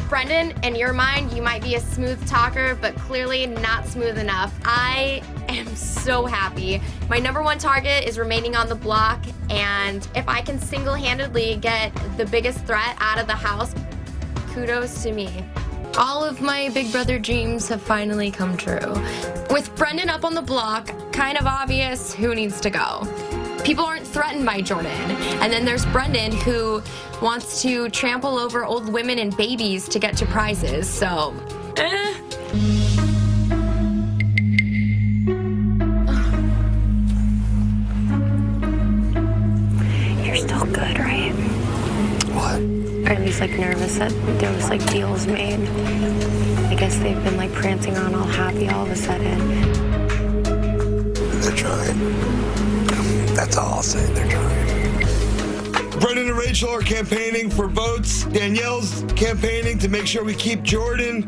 Brendon, in your mind, you might be a smooth talker, but clearly not smooth enough. I am so happy. My #1 target is remaining on the block, and if I can single-handedly get the biggest threat out of the house, kudos to me. All of my Big Brother dreams have finally come true. With Brendon up on the block, kind of obvious who needs to go. People aren't threatened by Jordan. And then there's Brendon who wants to trample over old women and babies to get to prizes, so, You're still good, right? What? Or at least like nervous that there was like deals made. I guess they've been like prancing around all happy all of a sudden. They're trying. That's all I'll say, they're trying. Brendon and Rachel are campaigning for votes. Danielle's campaigning to make sure we keep Jordan.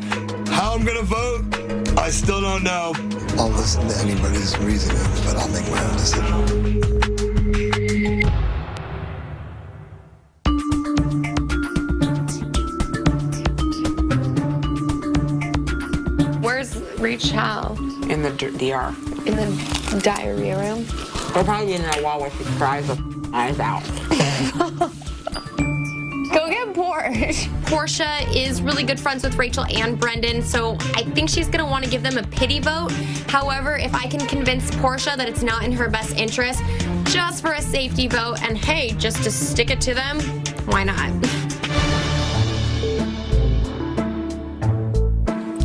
How I'm gonna vote, I still don't know. I'll listen to anybody's reasoning, but I'll make my own decision. Where's Rachel? In the DR. In the diarrhea room? They're probably in that wall where she cries her eyes out. Go get Porsche. Portia is really good friends with Rachel and Brendon, so I think she's gonna want to give them a pity vote. However, if I can convince Portia that it's not in her best interest, just for a safety vote, and hey, just to stick it to them, why not?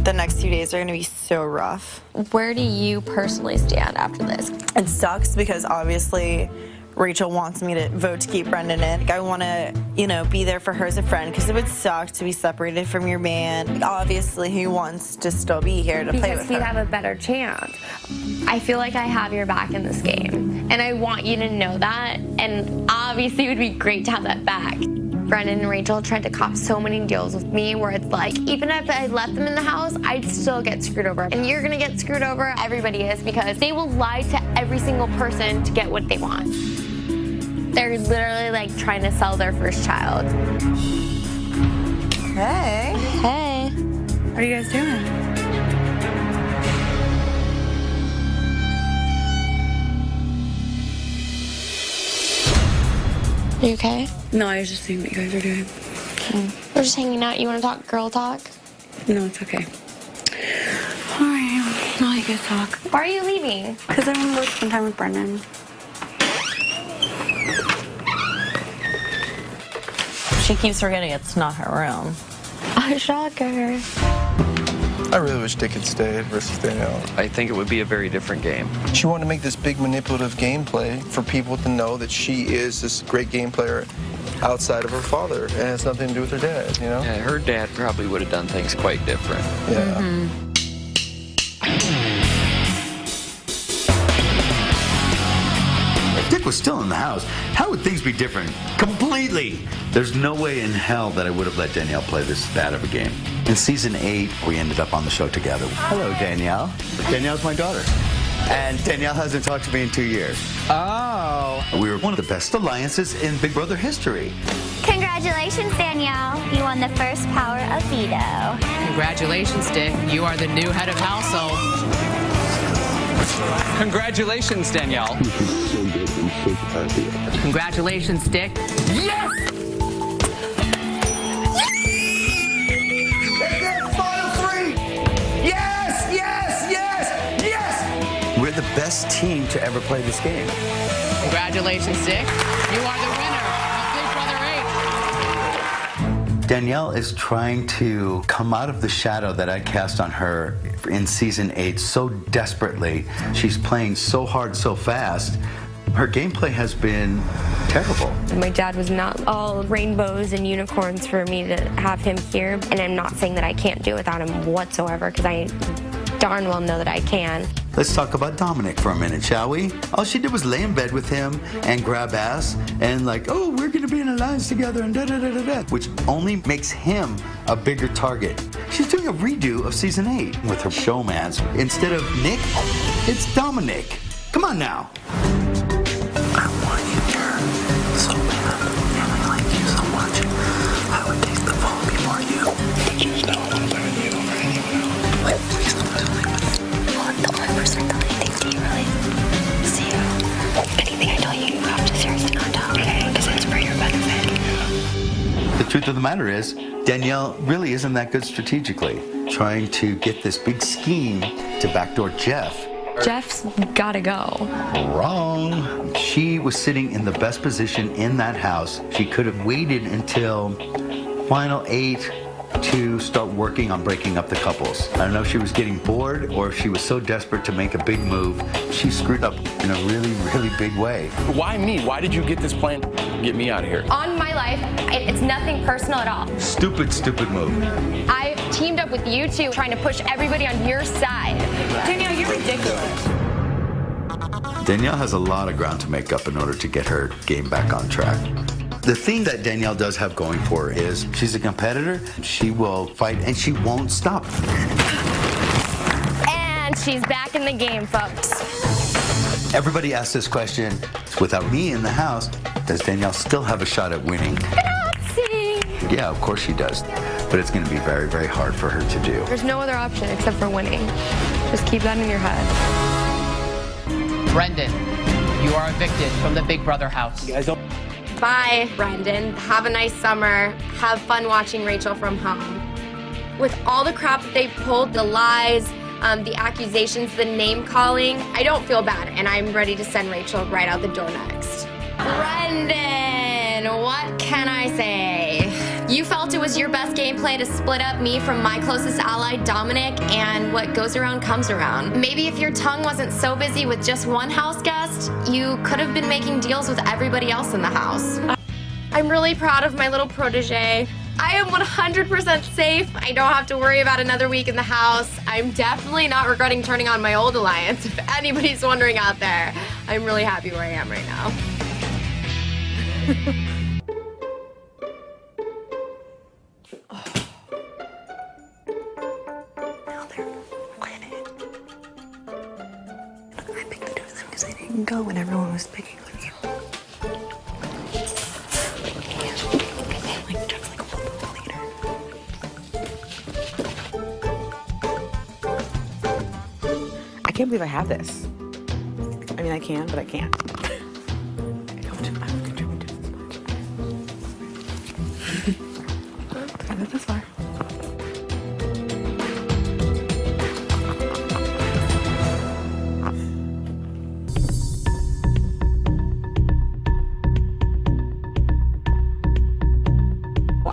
The next 2 days are going to be so rough. Where do you personally stand after this? It sucks because obviously Rachel wants me to vote to keep Brendon in. I want to, be there for her as a friend because it would suck to be separated from your man. Obviously, he wants to still be here to play with her. Because he'd have a better chance. I feel like I have your back in this game, and I want you to know that, and obviously it would be great to have that back. Brendon and Rachel tried to cop so many deals with me where it's like, even if I left them in the house, I'd still get screwed over. And you're gonna get screwed over, everybody is, because they will lie to every single person to get what they want. They're literally like trying to sell their first child. Hey. Hey. What are you guys doing? You okay? No, I was just seeing what you guys are doing. We're just hanging out. You want to talk girl talk? No, it's okay. All right, I'll let you guys talk. Why are you leaving? Because I want to go spend time with Brendon. She keeps forgetting it's not her room. Oh, shocker. I really wish Dick had stayed versus Danielle. I think it would be a very different game. She wanted to make this big manipulative gameplay for people to know that she is this great game player outside of her father, and it has nothing to do with her dad, you know? Yeah, her dad probably would have done things quite different. Yeah. If Dick was still in the house, how would things be different? Completely! There's no way in hell that I would have let Danielle play this bad of a game. In season 8, we ended up on the show together. Hello, Danielle. Danielle's my daughter. And Danielle hasn't talked to me in 2 years. Oh. We were one of the best alliances in Big Brother history. Congratulations, Danielle. You won the first power of veto. Congratulations, Dick. You are the new head of household. Congratulations, Danielle. Congratulations, Dick. Yes! Yes, yes, yes, yes! We're the best team to ever play this game. Congratulations, Dick. You are the winner of Big Brother 8. Danielle is trying to come out of the shadow that I cast on her in season 8 so desperately. She's playing so hard, so fast. Her gameplay has been terrible. My dad was not all rainbows and unicorns for me to have him here. And I'm not saying that I can't do it without him whatsoever, because I darn well know that I can. Let's talk about Dominic for a minute, shall we? All she did was lay in bed with him and grab ass and like, oh, we're gonna be in an alliance together and da-da-da-da-da, which only makes him a bigger target. She's doing a redo of season 8 with her showmans. Instead of Nick, it's Dominic. Come on now. I want you here so bad, and I like you so much. I would take the fall before you. But you just don't want to play with you over anyone else. Wait, please don't tell anybody. Well, the only person that I think do you really see you. Anything I tell you, you have to seriously not tell, okay? Because it's for your benefit. The truth of the matter is, Danielle really isn't that good strategically. Trying to get this big scheme to backdoor Jeff. Jeff's gotta go. Wrong. She was sitting in the best position in that house. She could have waited until final 8 to start working on breaking up the couples. I don't know if she was getting bored or if she was so desperate to make a big move. She screwed up in a really, really big way. Why me? Why did you get this plan? Get me out of here. On my life, it's nothing personal at all. Stupid, stupid move. I teamed up with you two, trying to push everybody on your side. Danielle, you're ridiculous. Danielle has a lot of ground to make up in order to get her game back on track. The thing that Danielle does have going for her is she's a competitor. She will fight and she won't stop. And she's back in the game, folks. Everybody asks this question, without me in the house, does Danielle still have a shot at winning? Yeah, of course she does. But it's going to be very, very hard for her to do. There's no other option except for winning. Just keep that in your head. Brendon, you are evicted from the Big Brother house. Bye, Brendon. Have a nice summer. Have fun watching Rachel from home. With all the crap that they pulled, the lies, the accusations, the name calling, I don't feel bad, and I'm ready to send Rachel right out the door next. Brendon, what can I say? You felt it was your best gameplay to split up me from my closest ally, Dominic, and what goes around comes around. Maybe if your tongue wasn't so busy with just one house guest, you could have been making deals with everybody else in the house. I'm really proud of my little protege. I am 100% safe. I don't have to worry about another week in the house. I'm definitely not regretting turning on my old alliance, if anybody's wondering out there. I'm really happy where I am right now. I picked the two of them because they didn't go when everyone was picking on you. Like, Jeff's like a football leader. can't believe I have this. I mean, I can, but I can't. I got this far.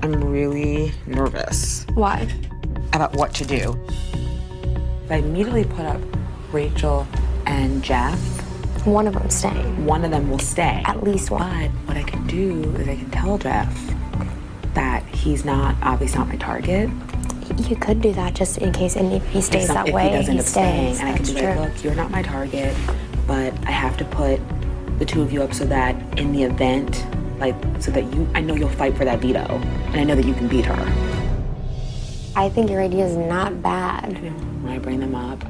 I'm really nervous. Why? About what to do. If I immediately put up Rachel and Jeff, one of them staying. One of them will stay. At least one. But what I can do is I can tell Jeff that he's not, obviously not my target. You could do that just in case, and if he stays that way, if he does end up staying, and I can That's be like, look, you're not my target, but I have to put the two of you up so that in the event, like, so that I know you'll fight for that veto, and I know that you can beat her. I think your idea is not bad. When I bring them up,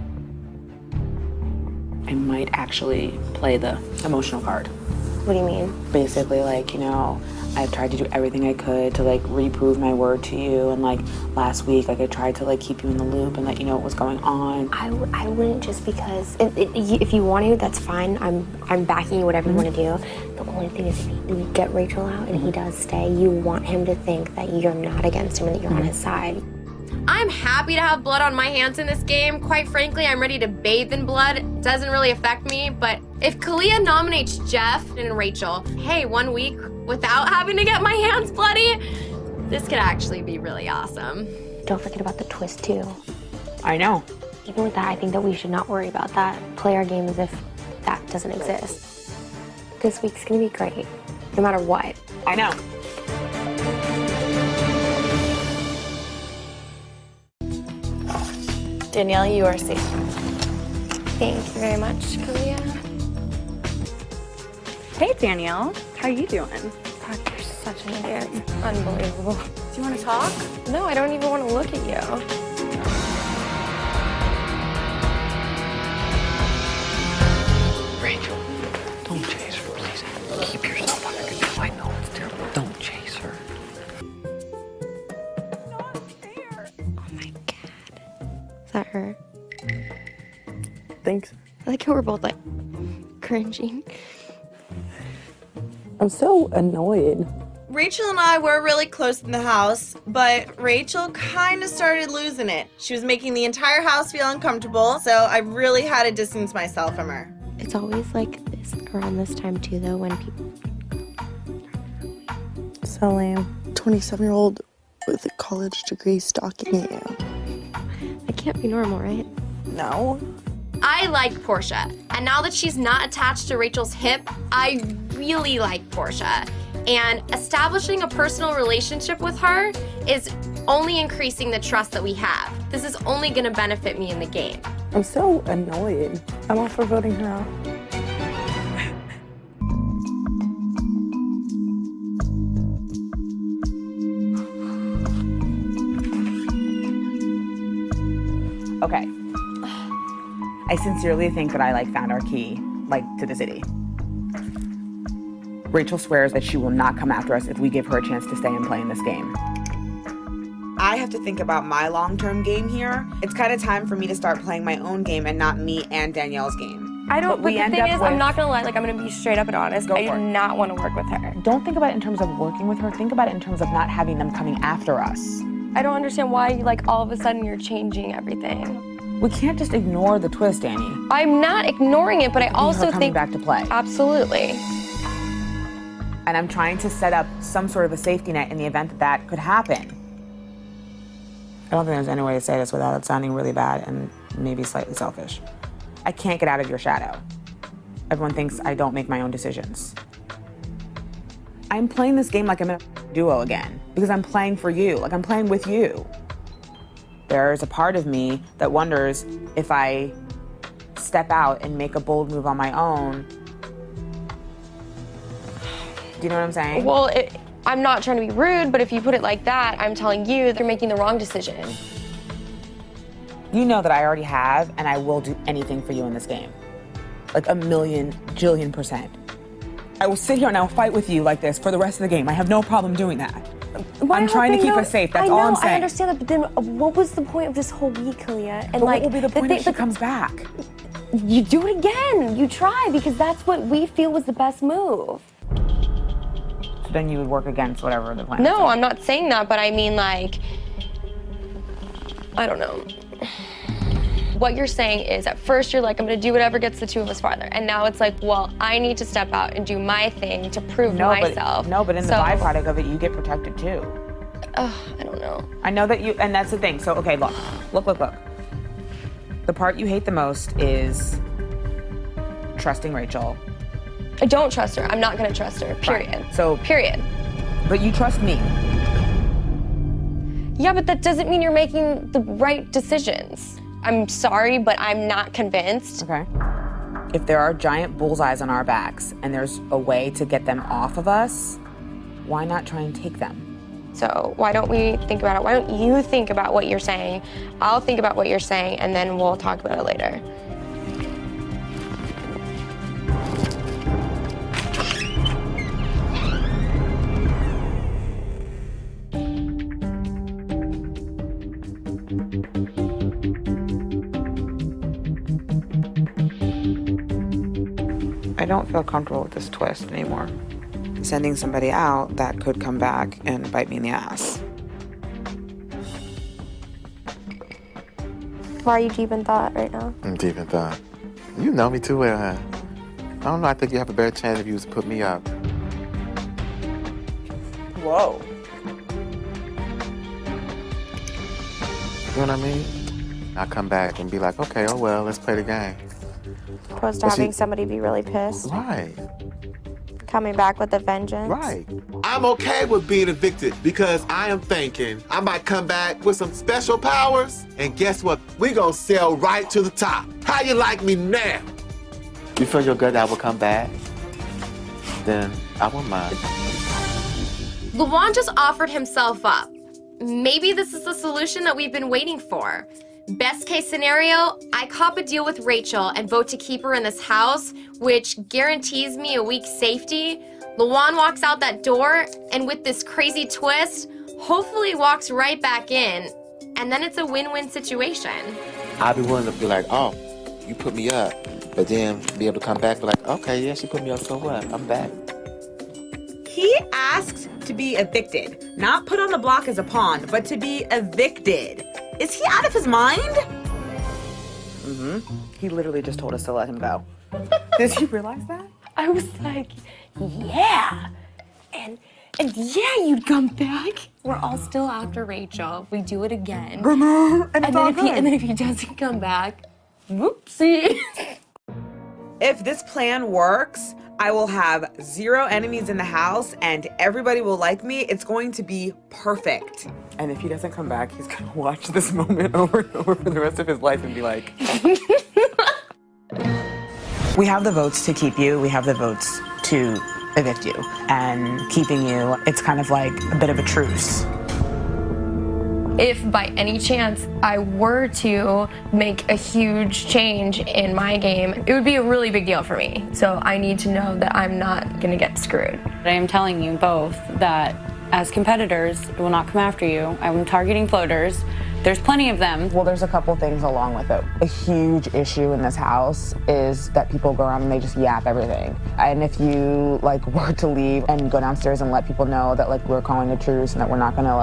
I might actually play the emotional card. What do you mean? Basically, like, you know, I've tried to do everything I could to, like, reprove my word to you, and, like, last week, like, I tried to, like, keep you in the loop and let you know what was going on. I wouldn't, just because if you want to, that's fine. I'm backing you whatever you want to do. The only thing is, if you get Rachel out and he does stay, you want him to think that you're not against him and that you're on his side. I'm happy to have blood on my hands in this game. Quite frankly, I'm ready to bathe in blood. It doesn't really affect me, but if Kalia nominates Jeff and Rachel, hey, 1 week without having to get my hands bloody, this could actually be really awesome. Don't forget about the twist, too. I know. Even with that, I think that we should not worry about that. Play our game as if that doesn't exist. This week's gonna be great, no matter what. I know. Danielle, you are safe. Thank you very much, Kalia. Hey, Danielle. How you doing? God, you're such an idiot. Unbelievable. Do you want to talk? No, I don't even want to look at you. Rachel, don't chase her, please. Keep yourself under control. I know it's terrible. Don't chase her. Is that her? Thanks. I like how we're both like cringing. I'm so annoyed. Rachel and I were really close in the house, but Rachel kind of started losing it. She was making the entire house feel uncomfortable, so I really had to distance myself from her. It's always like this around this time too, though, when people. So lame. 27-year-old with a college degree stalking you. That can't be normal, right? No. I like Portia, and now that she's not attached to Rachel's hip, I really like Portia. And establishing a personal relationship with her is only increasing the trust that we have. This is only gonna benefit me in the game. I'm so annoyed. I'm all for voting her out. Okay. I sincerely think that I, like, found our key, like, to the city. Rachel swears that she will not come after us if we give her a chance to stay and play in this game. I have to think about my long-term game here. It's kind of time for me to start playing my own game and not me and Danielle's game. I don't, but the thing is, I'm not gonna lie, like, I'm gonna be straight up and honest. I do not want to work with her. Don't think about it in terms of working with her. Think about it in terms of not having them coming after us. I don't understand why, like, all of a sudden you're changing everything. We can't just ignore the twist, Annie. I'm not ignoring it, but I also coming back to play. Absolutely. And I'm trying to set up some sort of a safety net in the event that that could happen. I don't think there's any way to say this without it sounding really bad and maybe slightly selfish. I can't get out of your shadow. Everyone thinks I don't make my own decisions. I'm playing this game like I'm in a duo again, because I'm playing for you, like I'm playing with you. There's a part of me that wonders if I step out and make a bold move on my own. Do you know what I'm saying? Well, I'm not trying to be rude, but if you put it like that, I'm telling you that you're making the wrong decision. You know that I already have, and I will do anything for you in this game. Like 1,000,000,000,000%. I will sit here and I will fight with you like this for the rest of the game. I have no problem doing that. I'm trying to keep us safe. That's all I'm saying. I understand that, but then what was the point of this whole week, Kalia? And but what will be the point if she comes back? You do it again. You try, because that's what we feel was the best move. So then you would work against whatever the plan is. No, I'm not saying that, but I mean, like, I don't know. What you're saying is, at first you're like, I'm gonna do whatever gets the two of us farther. And now it's like, well, I need to step out and do my thing to prove myself. But in the byproduct of it, you get protected too. I don't know. I know that you, and that's the thing. So, okay, look. The part you hate the most is trusting Rachel. I don't trust her. I'm not gonna trust her, period. Right. So, period. But you trust me. Yeah, but that doesn't mean you're making the right decisions. I'm sorry, but I'm not convinced. Okay. If there are giant bullseyes on our backs and there's a way to get them off of us, why not try and take them? So why don't we think about it? Why don't you think about what you're saying? I'll think about what you're saying, and then we'll talk about it later. I don't feel comfortable with this twist anymore. Sending somebody out that could come back and bite me in the ass. Why are you deep in thought right now? I'm deep in thought. You know me too well, huh? I don't know, I think you have a better chance if you was to put me up. Whoa. You know what I mean? I'll come back and be like, okay, oh well, let's play the game. Opposed to having somebody be really pissed. Right. Coming back with a vengeance. Right. I'm okay with being evicted because I am thinking I might come back with some special powers, and guess what? We gonna sail right to the top. How you like me now? You feel your gut that I will come back? Then I won't mind. Lawan just offered himself up. Maybe this is the solution that we've been waiting for. Best case scenario, I cop a deal with Rachel and vote to keep her in this house, which guarantees me a week's safety. Lawan walks out that door, and with this crazy twist, hopefully walks right back in, and then it's a win-win situation. I'd be willing to be like, oh, you put me up, but then be able to come back and be like, okay, yeah, she put me up, so what? I'm back. He asked to be evicted, not put on the block as a pawn, but to be evicted. Is he out of his mind? Mm-hmm. He literally just told us to let him go. Did you realize that? I was like, yeah. And yeah, you'd come back. We're all still after Rachel. We do it again. And then if he doesn't come back, whoopsie. If this plan works, I will have 0 enemies in the house and everybody will like me. It's going to be perfect. And if he doesn't come back, he's gonna watch this moment over and over for the rest of his life and be like, we have the votes to keep you. We have the votes to evict you. And keeping you, it's kind of like a bit of a truce. If by any chance I were to make a huge change in my game, it would be a really big deal for me. So I need to know that I'm not gonna get screwed. I am telling you both that as competitors, it will not come after you. I'm targeting floaters. There's plenty of them. Well, there's a couple things along with it. A huge issue in this house is that people go around and they just yap everything. And if you were to leave and go downstairs and let people know that we're calling a truce and that we're not gonna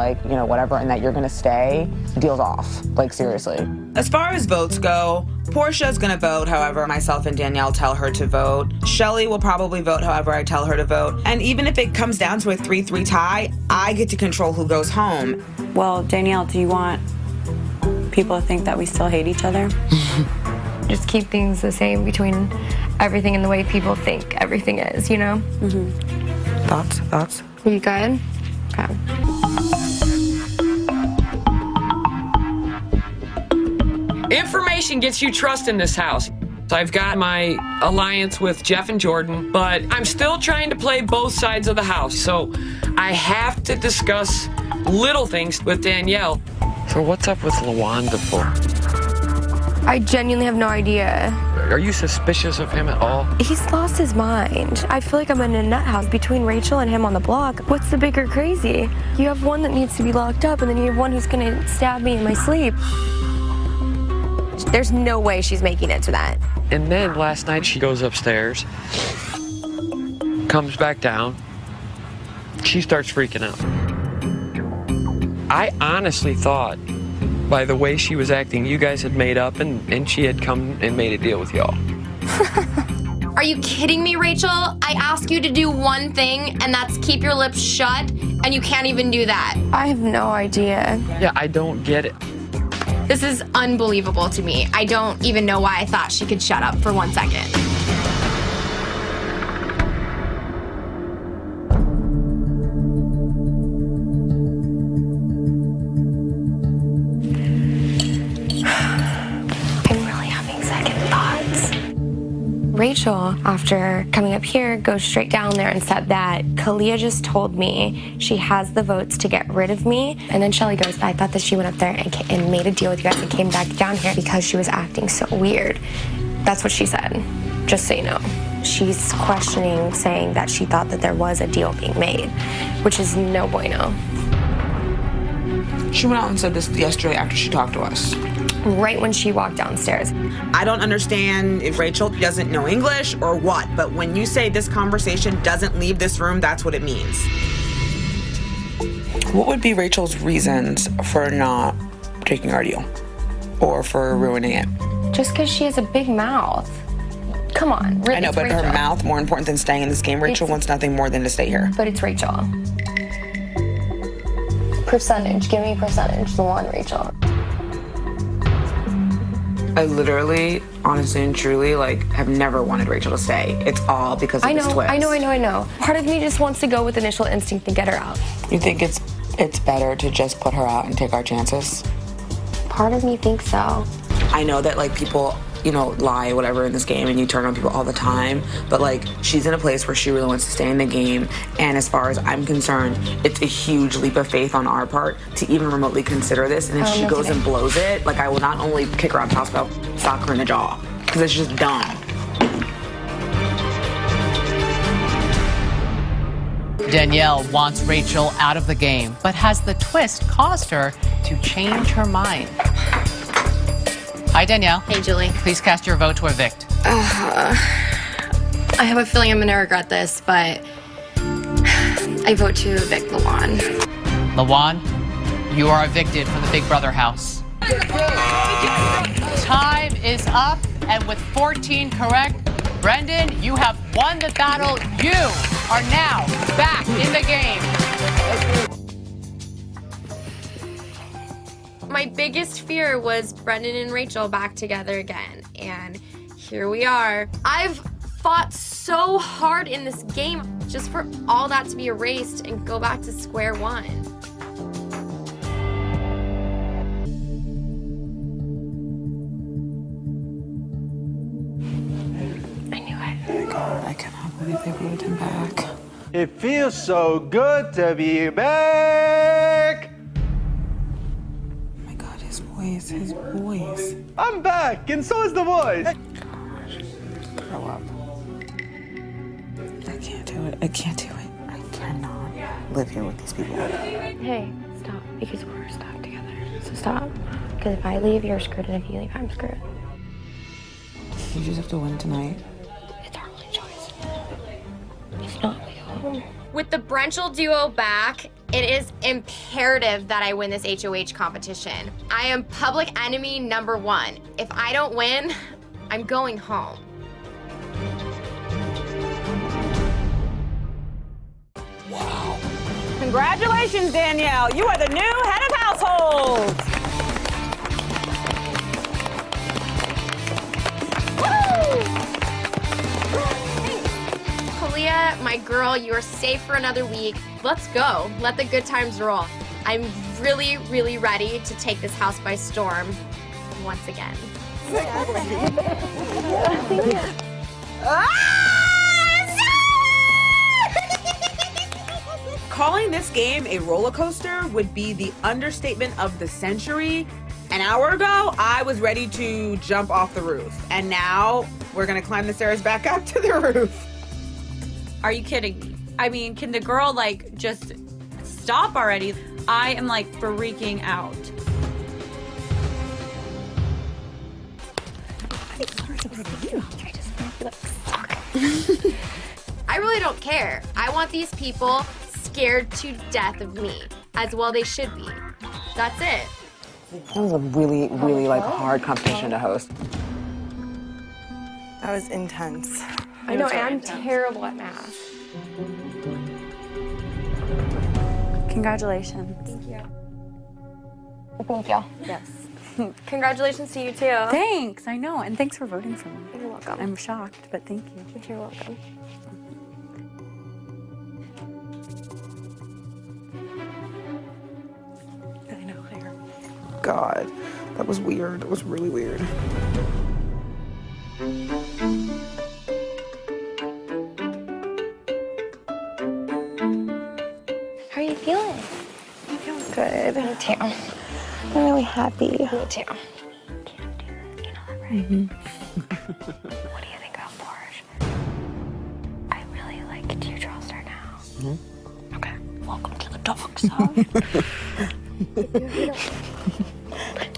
whatever, and that you're gonna stay, deal's off. Seriously. As far as votes go, Portia's gonna vote however myself and Danielle tell her to vote. Shelly will probably vote however I tell her to vote. And even if it comes down to a 3-3 tie, I get to control who goes home. Well, Danielle, do you want people to think that we still hate each other? Just keep things the same between everything and the way people think everything is, you know? Mm-hmm. Thoughts? Are you good? Okay. Information gets you trust in this house. I've got my alliance with Jeff and Jordan, but I'm still trying to play both sides of the house, so I have to discuss little things with Danielle. So what's up with Lawanda for? I genuinely have no idea. Are you suspicious of him at all? He's lost his mind. I feel like I'm in a nut house between Rachel and him on the block. What's the bigger crazy? You have one that needs to be locked up, and then you have one who's gonna stab me in my sleep. There's no way she's making it to that. And then last night she goes upstairs, comes back down, she starts freaking out. I honestly thought, by the way she was acting, you guys had made up and she had come and made a deal with y'all. Are you kidding me, Rachel? I ask you to do one thing, and that's keep your lips shut, and you can't even do that. I have no idea. Yeah, I don't get it. This is unbelievable to me. I don't even know why I thought she could shut up for 1 second. I'm really having second thoughts. Rachel, after coming up here, goes straight down there and said that Kalia just told me she has the votes to get rid of me. And then Shelly goes, I thought that she went up there and made a deal with you guys and came back down here because she was acting so weird. That's what she said, just so you know. She's questioning, saying that she thought that there was a deal being made, which is no bueno. She went out and said this yesterday after she talked to us. Right when she walked downstairs. I don't understand if Rachel doesn't know English or what, but when you say this conversation doesn't leave this room, that's what it means. What would be Rachel's reasons for not taking our deal? Or for ruining it? Just because she has a big mouth. Come on. I know, but her mouth more important than staying in this game. Rachel wants nothing more than to stay here. But it's Rachel. Percentage. Give me percentage. The one, Rachel. I literally, honestly and truly, have never wanted Rachel to stay. It's all because of this twist. I know. Part of me just wants to go with initial instinct and get her out. You think it's better to just put her out and take our chances? Part of me thinks so. I know that, people, lie, whatever, in this game, and you turn on people all the time, but, she's in a place where she really wants to stay in the game, and as far as I'm concerned, it's a huge leap of faith on our part to even remotely consider this, and if she goes and blows it, I will not only kick her out of the house, but I'll sock her in the jaw, because it's just dumb. Danielle wants Rachel out of the game, but has the twist caused her to change her mind? Hi, Danielle. Hey, Julie. Please cast your vote to evict. I have a feeling I'm going to regret this, but I vote to evict Lawan. Lawan, you are evicted from the Big Brother house. Time is up, and with 14 correct, Brendon, you have won the battle. You are now back in the game. My biggest fear was Brendon and Rachel back together again, and here we are. I've fought so hard in this game just for all that to be erased and go back to square one. I knew it. I cannot believe they voted him back. It feels so good to be back. His voice. I'm back, and so is the voice. Grow up. I can't do it. I cannot live here with these people. Hey, stop. Because we're stuck together. So stop. Because if I leave, you're screwed, and if you leave, I'm screwed. You just have to win tonight. It's our only choice. If not, we go home. With the Brenchel duo back, it is imperative that I win this HOH competition. I am public enemy number 1. If I don't win, I'm going home. Wow. Congratulations, Danielle. You are the new head of household. Kalia, my girl, you are safe for another week. Let's go. Let the good times roll. I'm really, really ready to take this house by storm once again. Calling this game a roller coaster would be the understatement of the century. An hour ago, I was ready to jump off the roof. And now we're gonna climb the stairs back up to the roof. Are you kidding me? I mean, can the girl just stop already? I am freaking out. I just think you look suck. I really don't care. I want these people scared to death of me, as well they should be. That's it. That was a really, really like hard competition to host. That was intense. I know, and I'm terrible at math. Congratulations. Thank you. Thank you. Yes. Congratulations to you too. Thanks, I know, and thanks for voting for me. You're welcome. I'm shocked, but thank you. You're welcome. I know, Claire. God, that was weird. It was really weird. How are you feeling? I feel good. Me too. I'm really happy. Me too. Mm-hmm. What do you think of Porsche? I really like it. Do you trust her now? Mm-hmm. Okay. Welcome to the dog zone.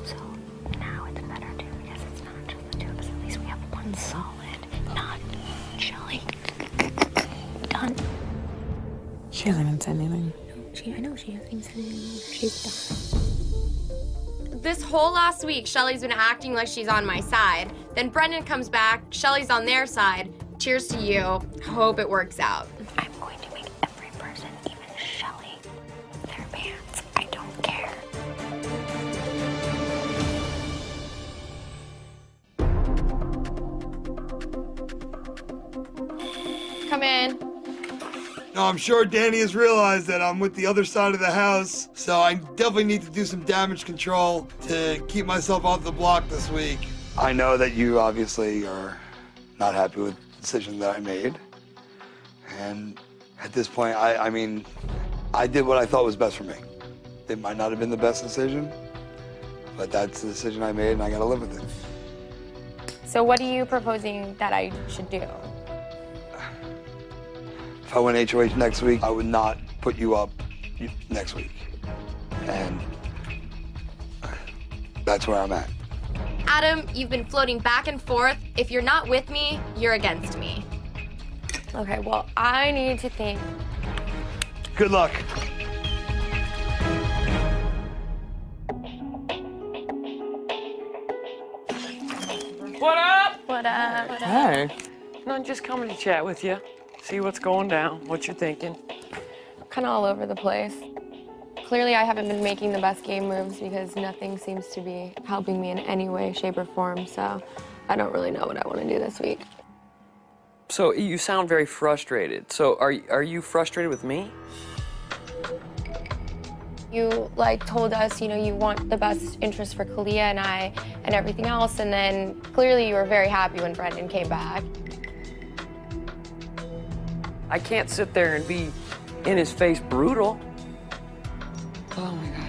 So now it's better too because it's not just the two of us. At least we have one solid, not chilling. Done. She hasn't even said anything. I know she hasn't even said anything. She's done. This whole last week, Shelly's been acting like she's on my side. Then Brendon comes back, Shelly's on their side. Cheers to you. Hope it works out. I'm going to make every person, even Shelly, their pants. I don't care. Come in. No, I'm sure Danny has realized that I'm with the other side of the house, so I definitely need to do some damage control to keep myself off the block this week. I know that you obviously are not happy with the decision that I made. And at this point, I mean, I did what I thought was best for me. It might not have been the best decision, but that's the decision I made and I gotta live with it. So what are you proposing that I should do? If I went HOH next week, I would not put you up next week. And that's where I'm at. Adam, you've been floating back and forth. If you're not with me, you're against me. Okay, well, I need to think. Good luck. What up? What up? What up? Hey. No, just coming to chat with you. See what's going down, what you're thinking. Kind of all over the place. Clearly, I haven't been making the best game moves because nothing seems to be helping me in any way, shape, or form, so I don't really know what I want to do this week. So you sound very frustrated. So are you frustrated with me? You, told us, you want the best interest for Kalia and I and everything else, and then clearly you were very happy when Brendon came back. I can't sit there and be in his face brutal. Oh my God.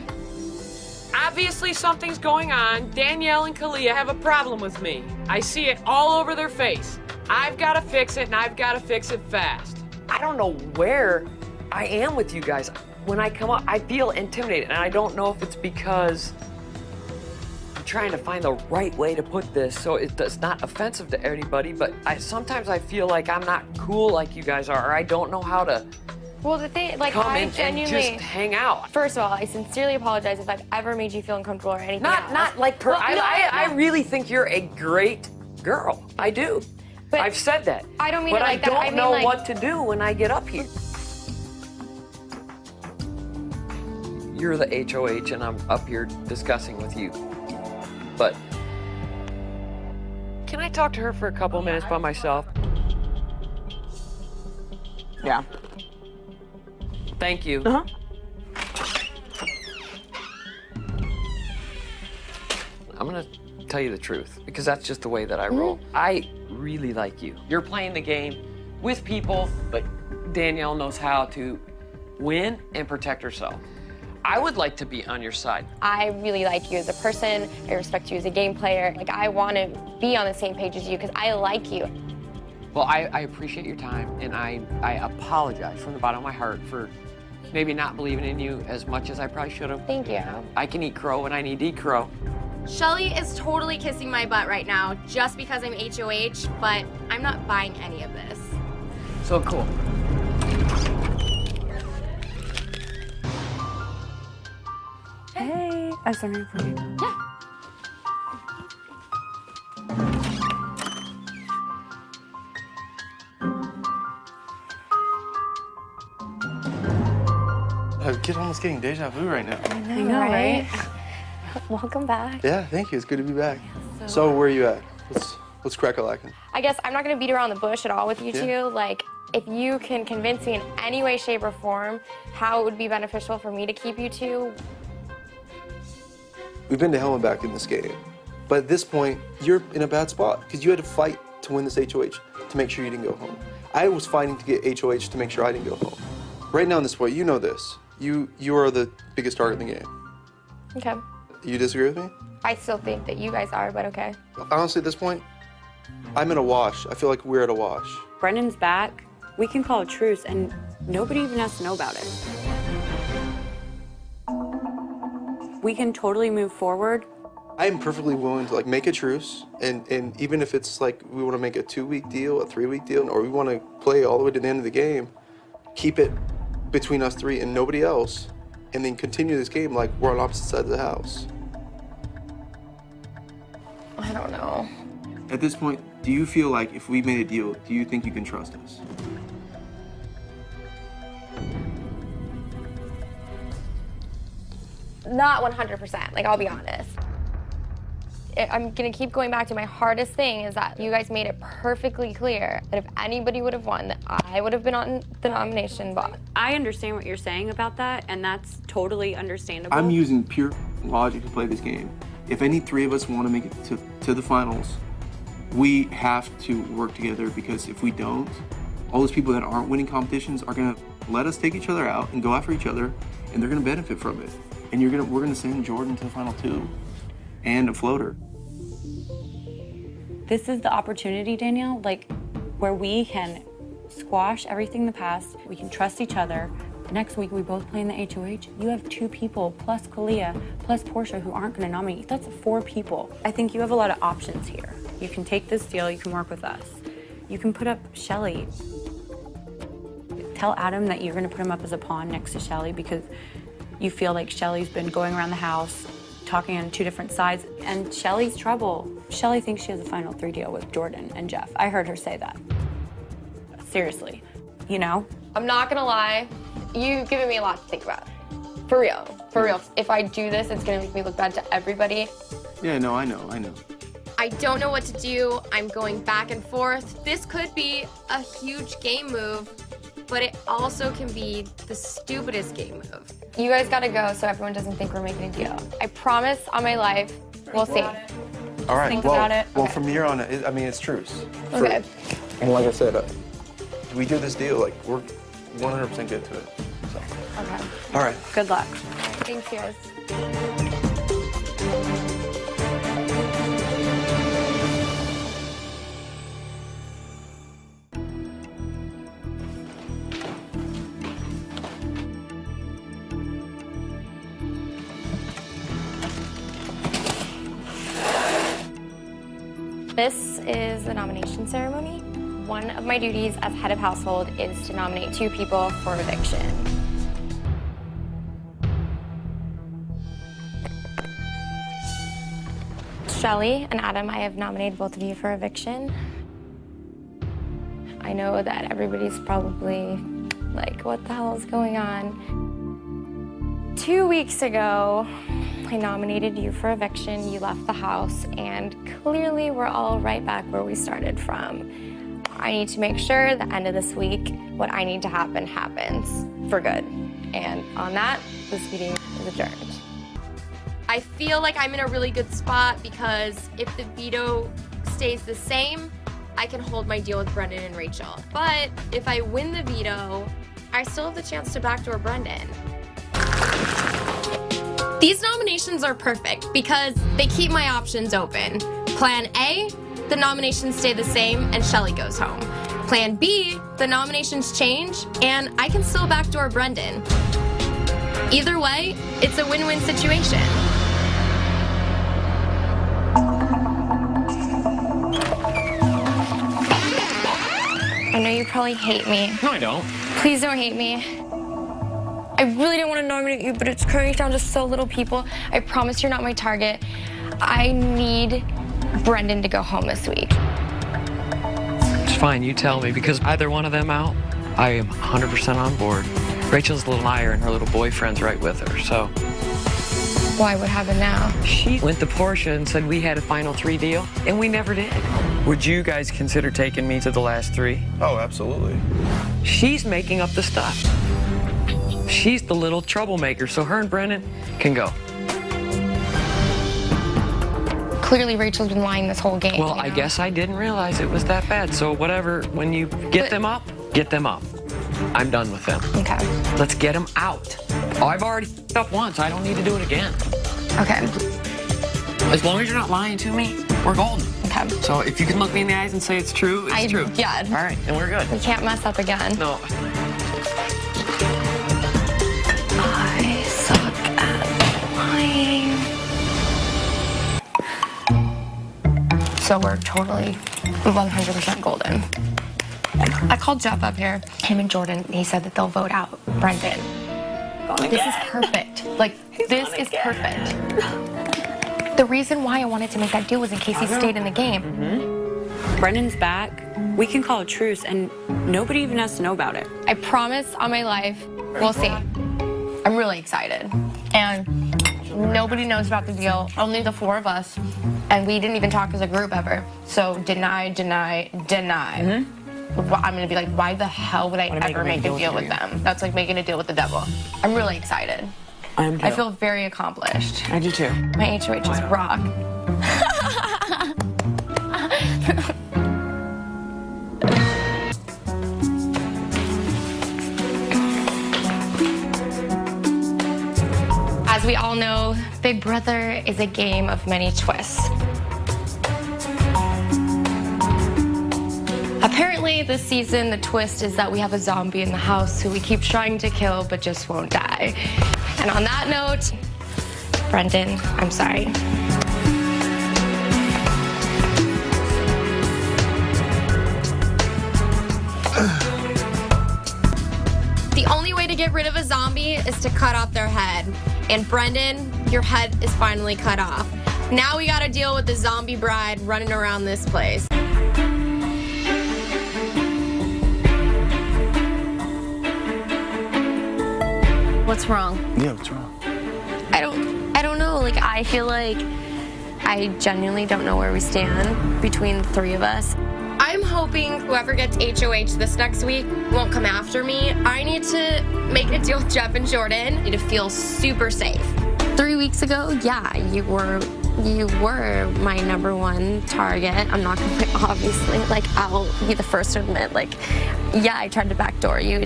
Obviously something's going on. Danielle and Kalia have a problem with me. I see it all over their face. I've got to fix it, and I've got to fix it fast. I don't know where I am with you guys. When I come up, I feel intimidated, and I don't know if it's because I'm trying to find the right way to put this so it's not offensive to anybody, but sometimes I feel like I'm not cool like you guys are, or I don't know how to Well, the thing, come I and genuinely just hang out. First of all, I sincerely apologize if I've ever made you feel uncomfortable or anything else. Not like Well, I really think you're a great girl. I do. But I've said that. I don't mean it like that. that. But I I mean, don't know like- what to do when I get up here. You're the HOH, and I'm up here discussing with you. But can I talk to her for a couple minutes by myself? Yeah. Thank you. Uh-huh. I'm gonna tell you the truth, because that's just the way that I roll. I really like you. You're playing the game with people, but Danielle knows how to win and protect herself. I would like to be on your side. I really like you as a person. I respect you as a game player. I want to be on the same page as you because I like you. Well, I appreciate your time, and I apologize from the bottom of my heart for maybe not believing in you as much as I probably should have. Thank you. I can eat crow when I need to eat crow. Shelly is totally kissing my butt right now just because I'm HOH, but I'm not buying any of this. So cool. Hey, I was wondering for you. Yeah. Kid almost getting deja vu right now. I know, right? Welcome back. Yeah, thank you. It's good to be back. So where are you at? Let's crack a lacking. I guess I'm not gonna beat around the bush at all with you two. Like, if you can convince me in any way, shape, or form how it would be beneficial for me to keep you two. We've been to hell and back in this game. But at this point, you're in a bad spot because you had to fight to win this HOH to make sure you didn't go home. I was fighting to get HOH to make sure I didn't go home. Right now in this point, you know this. You are the biggest target in the game. Okay. You disagree with me? I still think that you guys are, but okay. Honestly, at this point, I'm in a wash. I feel like we're at a wash. Brendon's back. We can call a truce, and nobody even has to know about it. We can totally move forward. I am perfectly willing to make a truce, and even if it's like we want to make a 2-week deal, a 3-week deal, or we want to play all the way to the end of the game, keep it between us three and nobody else, and then continue this game like we're on opposite sides of the house. I don't know. At this point, do you feel like if we made a deal, do you think you can trust us? Not 100%, like, I'll be honest. I'm gonna keep going back to my hardest thing is that you guys made it perfectly clear that if anybody would have won, that I would have been on the nomination bot. I understand what you're saying about that, and that's totally understandable. I'm using pure logic to play this game. If any three of us want to make it to the finals, we have to work together, because if we don't, all those people that aren't winning competitions are gonna let us take each other out and go after each other, and they're gonna benefit from it. And we're gonna send Jordan to the final 2 and a floater. This is the opportunity, Danielle, like, where we can squash everything in the past. We can trust each other. Next week, we both play in the HOH. You have 2 people, plus Kalia, plus Portia, who aren't gonna nominate. That's 4 people. I think you have a lot of options here. You can take this deal, you can work with us. You can put up Shelly. Tell Adam that you're gonna put him up as a pawn next to Shelly because you feel like Shelly's been going around the house, talking on 2 different sides, and Shelly's trouble. Shelly thinks she has a final 3 deal with Jordan and Jeff. I heard her say that. Seriously, you know? I'm not gonna lie, you've given me a lot to think about. For real, for real. If I do this, it's gonna make me look bad to everybody. Yeah, no, I know. I don't know what to do. I'm going back and forth. This could be a huge game move, but it also can be the stupidest game move. You guys gotta go so everyone doesn't think we're making a deal. I promise on my life, we'll see. All right, Think well, about it. well, Okay. from here on, I mean, it's truce. Okay. And like I said, we do this deal, like, we're 100% good to it. So. Okay. All right. Good luck. Thanks, guys. This is the nomination ceremony. One of my duties as head of household is to nominate 2 people for eviction. Shelly and Adam, I have nominated both of you for eviction. I know that everybody's probably like, what the hell is going on? 2 weeks ago, I nominated you for eviction, you left the house, and clearly we're all right back where we started from. I need to make sure at the end of this week, what I need to happen happens for good. And on that, this meeting is adjourned. I feel like I'm in a really good spot because if the veto stays the same, I can hold my deal with Brendon and Rachel. But if I win the veto, I still have the chance to backdoor Brendon. These nominations are perfect because they keep my options open. Plan A, the nominations stay the same and Shelly goes home. Plan B, the nominations change and I can still backdoor Brendon. Either way, it's a win-win situation. you probably hate me. No, I don't. Please don't hate me. I really didn't want to nominate you, but it's coming down to so little people. I promise you're not my target. I need Brendon to go home this week. It's fine, you tell me, because either one of them out, I am 100% on board. Rachel's a little liar and her little boyfriend's right with her, so. Why? What happened now? She went to Portia and said we had a final 3 deal, and we never did. Would you guys consider taking me to the last 3? Oh, absolutely. She's making up the stuff. She's the little troublemaker, so her and Brendon can go. Clearly, Rachel's been lying this whole game. Well, I guess I didn't realize it was that bad, so whatever. When you get them up, get them up. I'm done with them. Okay. Let's get them out. Oh, I've already f***ed up once. I don't need to do it again. Okay. As long as you're not lying to me, we're golden. Okay. So if you can look me in the eyes and say it's true, it's true. Yeah. All right, then we're good. We can't mess up again. No. I suck at lying. So we're totally 100% golden. I called Jeff up here, him and Jordan, and he said that they'll vote out Brendon. This is perfect. Like, this is perfect. The reason why I wanted to make that deal was in case he stayed in the game. Brendon's back. We can call a truce, and nobody even has to know about it. I promise on my life, we'll see. I'm really excited. And nobody knows about the deal, only the 4 of us. And we didn't even talk as a group ever. So deny, deny, deny. I'm gonna be like, why the hell would I ever make a deal with them? That's like making a deal with the devil. I'm really excited. I feel very accomplished. I do too. My HOH is rock. As we all know, Big Brother is a game of many twists. Apparently this season, the twist is that we have a zombie in the house who we keep trying to kill but just won't die. And on that note, Brendon, I'm sorry. The only way to get rid of a zombie is to cut off their head. And Brendon, your head is finally cut off. Now we gotta deal with the zombie bride running around this place. What's wrong? Yeah, what's wrong? I don't know. Like, I feel like I genuinely don't know where we stand between the 3 of us. I'm hoping whoever gets HOH this next week won't come after me. I need to make a deal with Jeff and Jordan. I need to feel super safe. 3 weeks ago, yeah, you were my #1 target. I'm not gonna, obviously, like, I'll be the first to admit, like, yeah, I tried to backdoor you.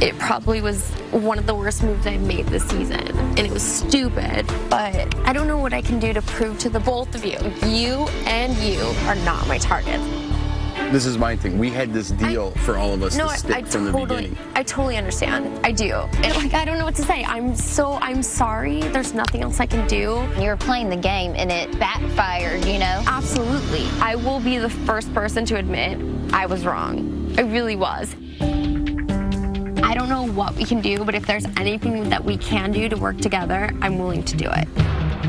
It probably was one of the worst moves I've made this season, and it was stupid, but I don't know what I can do to prove to the both of you. You and you are not my target. This is my thing. We had this deal for all of us to stick from the beginning. I totally understand. I do. And, like, I don't know what to say. I'm sorry. There's nothing else I can do. You were playing the game and it backfired, you know? Absolutely. I will be the first person to admit I was wrong. I really was. I don't know what we can do, but if there's anything that we can do to work together, I'm willing to do it.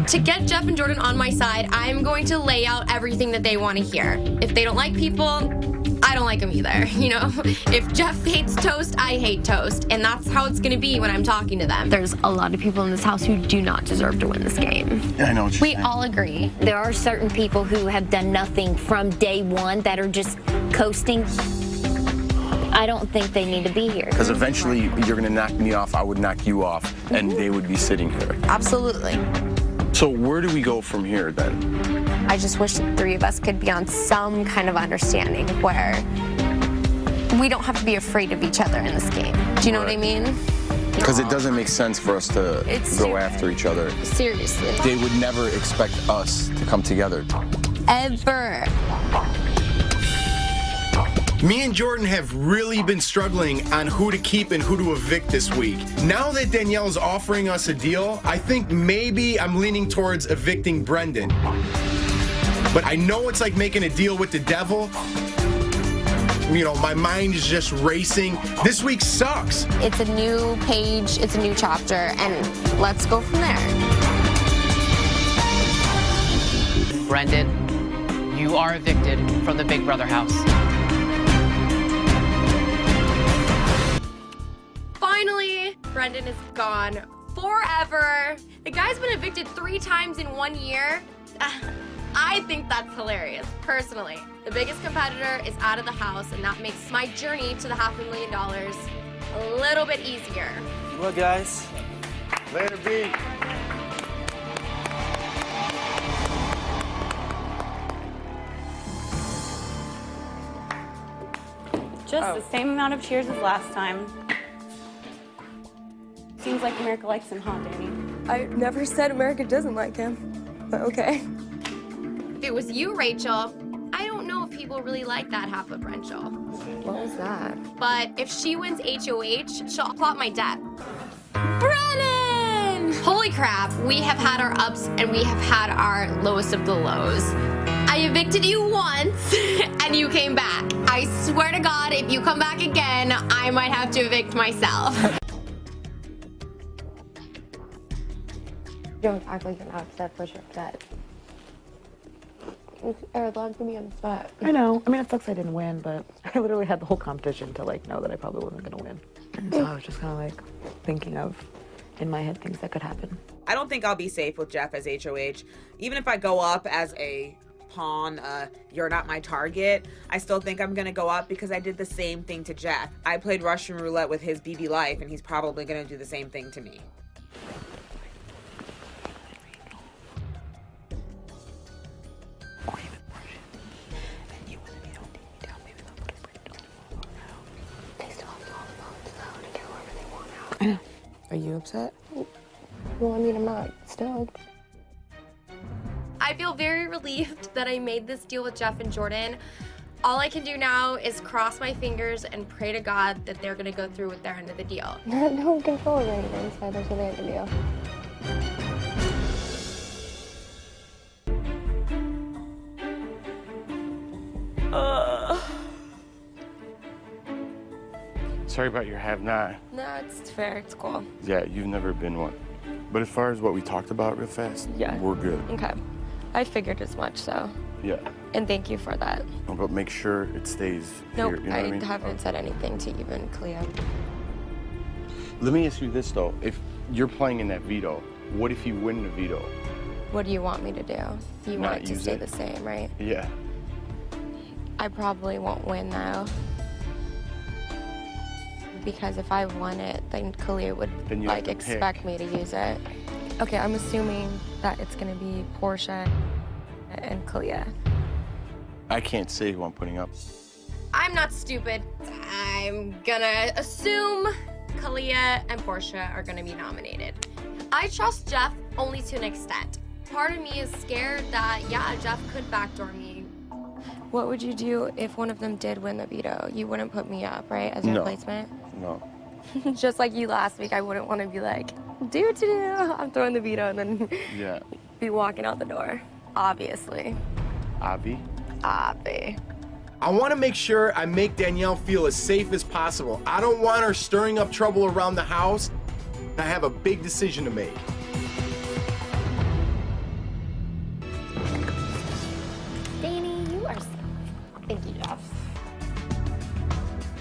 To get Jeff and Jordan on my side, I'm going to lay out everything that they want to hear. If they don't like people, I don't like them either, you know? If Jeff hates toast, I hate toast, and that's how it's going to be when I'm talking to them. There's a lot of people in this house who do not deserve to win this game. Yeah, I know what you're We saying. all agree. There are certain people who have done nothing from day one that are just coasting. I don't think they need to be here. Because eventually you're going to knock me off, I would knock you off, and they would be sitting here. Absolutely. So where do we go from here then? I just wish the 3 of us could be on some kind of understanding where we don't have to be afraid of each other in this game. Do you know what I mean? Because it doesn't make sense for us to go after each other. Seriously. They would never expect us to come together. Ever. Me and Jordan have really been struggling on who to keep and who to evict this week. Now that Danielle is offering us a deal, I think maybe I'm leaning towards evicting Brendon. But I know it's like making a deal with the devil. You know, my mind is just racing. This week sucks. It's a new page, it's a new chapter, and let's go from there. Brendon, you are evicted from the Big Brother house. Finally, Brendon is gone forever. The guy's been evicted 3 times in 1 year. I think that's hilarious, personally. The biggest competitor is out of the house, and that makes my journey to the $500,000 a little bit easier. Well, guys. Later, B. Just the same amount of cheers as last time. Seems like America likes him, huh, Danny? I never said America doesn't like him, but okay. If it was you, Rachel, I don't know if people really like that half of Rachel. What was that? But if she wins HOH, she'll plot my death. Brennan! Holy crap, we have had our ups and we have had our lowest of the lows. I evicted you once and you came back. I swear to God, if you come back again, I might have to evict myself. Don't act like you're not upset for sure that Erlon's gonna be on the spot. I know. I mean, it sucks I didn't win, but I literally had the whole competition to like know that I probably wasn't gonna win. And so I was just kind of like thinking of, in my head, things that could happen. I don't think I'll be safe with Jeff as HOH. Even if I go up as a pawn, you're not my target, I still think I'm gonna go up because I did the same thing to Jeff. I played Russian roulette with his BB life, and he's probably gonna do the same thing to me. I know. Are you upset? Well, I mean, I'm not still. I feel very relieved that I made this deal with Jeff and Jordan. All I can do now is cross my fingers and pray to God that they're gonna go through with their end of the deal. No control over anything, so there's nothing I can do. Sorry about your have-not. No, it's fair. It's cool. Yeah, you've never been one. But as far as what we talked about real fast, Yeah. we're good. Okay. I figured as much, so. Yeah. And thank you for that. But make sure it stays Nope, here, you know what I mean? haven't said anything to even Cleo. Let me ask you this, though. If you're playing in that veto, what if you win the veto? What do you want me to do? You Not want it to use stay it? the same, right? Yeah. I probably won't win, though. Because if I won it, then Kalia would Then you have like to expect me to use it. Okay, I'm assuming that it's gonna be Portia and Kalia. I can't say who I'm putting up. I'm not stupid. I'm gonna assume Kalia and Portia are gonna be nominated. I trust Jeff only to an extent. Part of me is scared that, yeah, Jeff could backdoor me. What would you do if one of them did win the veto? You wouldn't put me up, right, as a No. replacement? No. Just like you last week, I wouldn't want to be like, I'm throwing the veto and then Yeah. be walking out the door. Obviously. Avi? Avi. I want to make sure I make Danielle feel as safe as possible. I don't want her stirring up trouble around the house. I have a big decision to make. Danny, you are. Thank you, Jeff.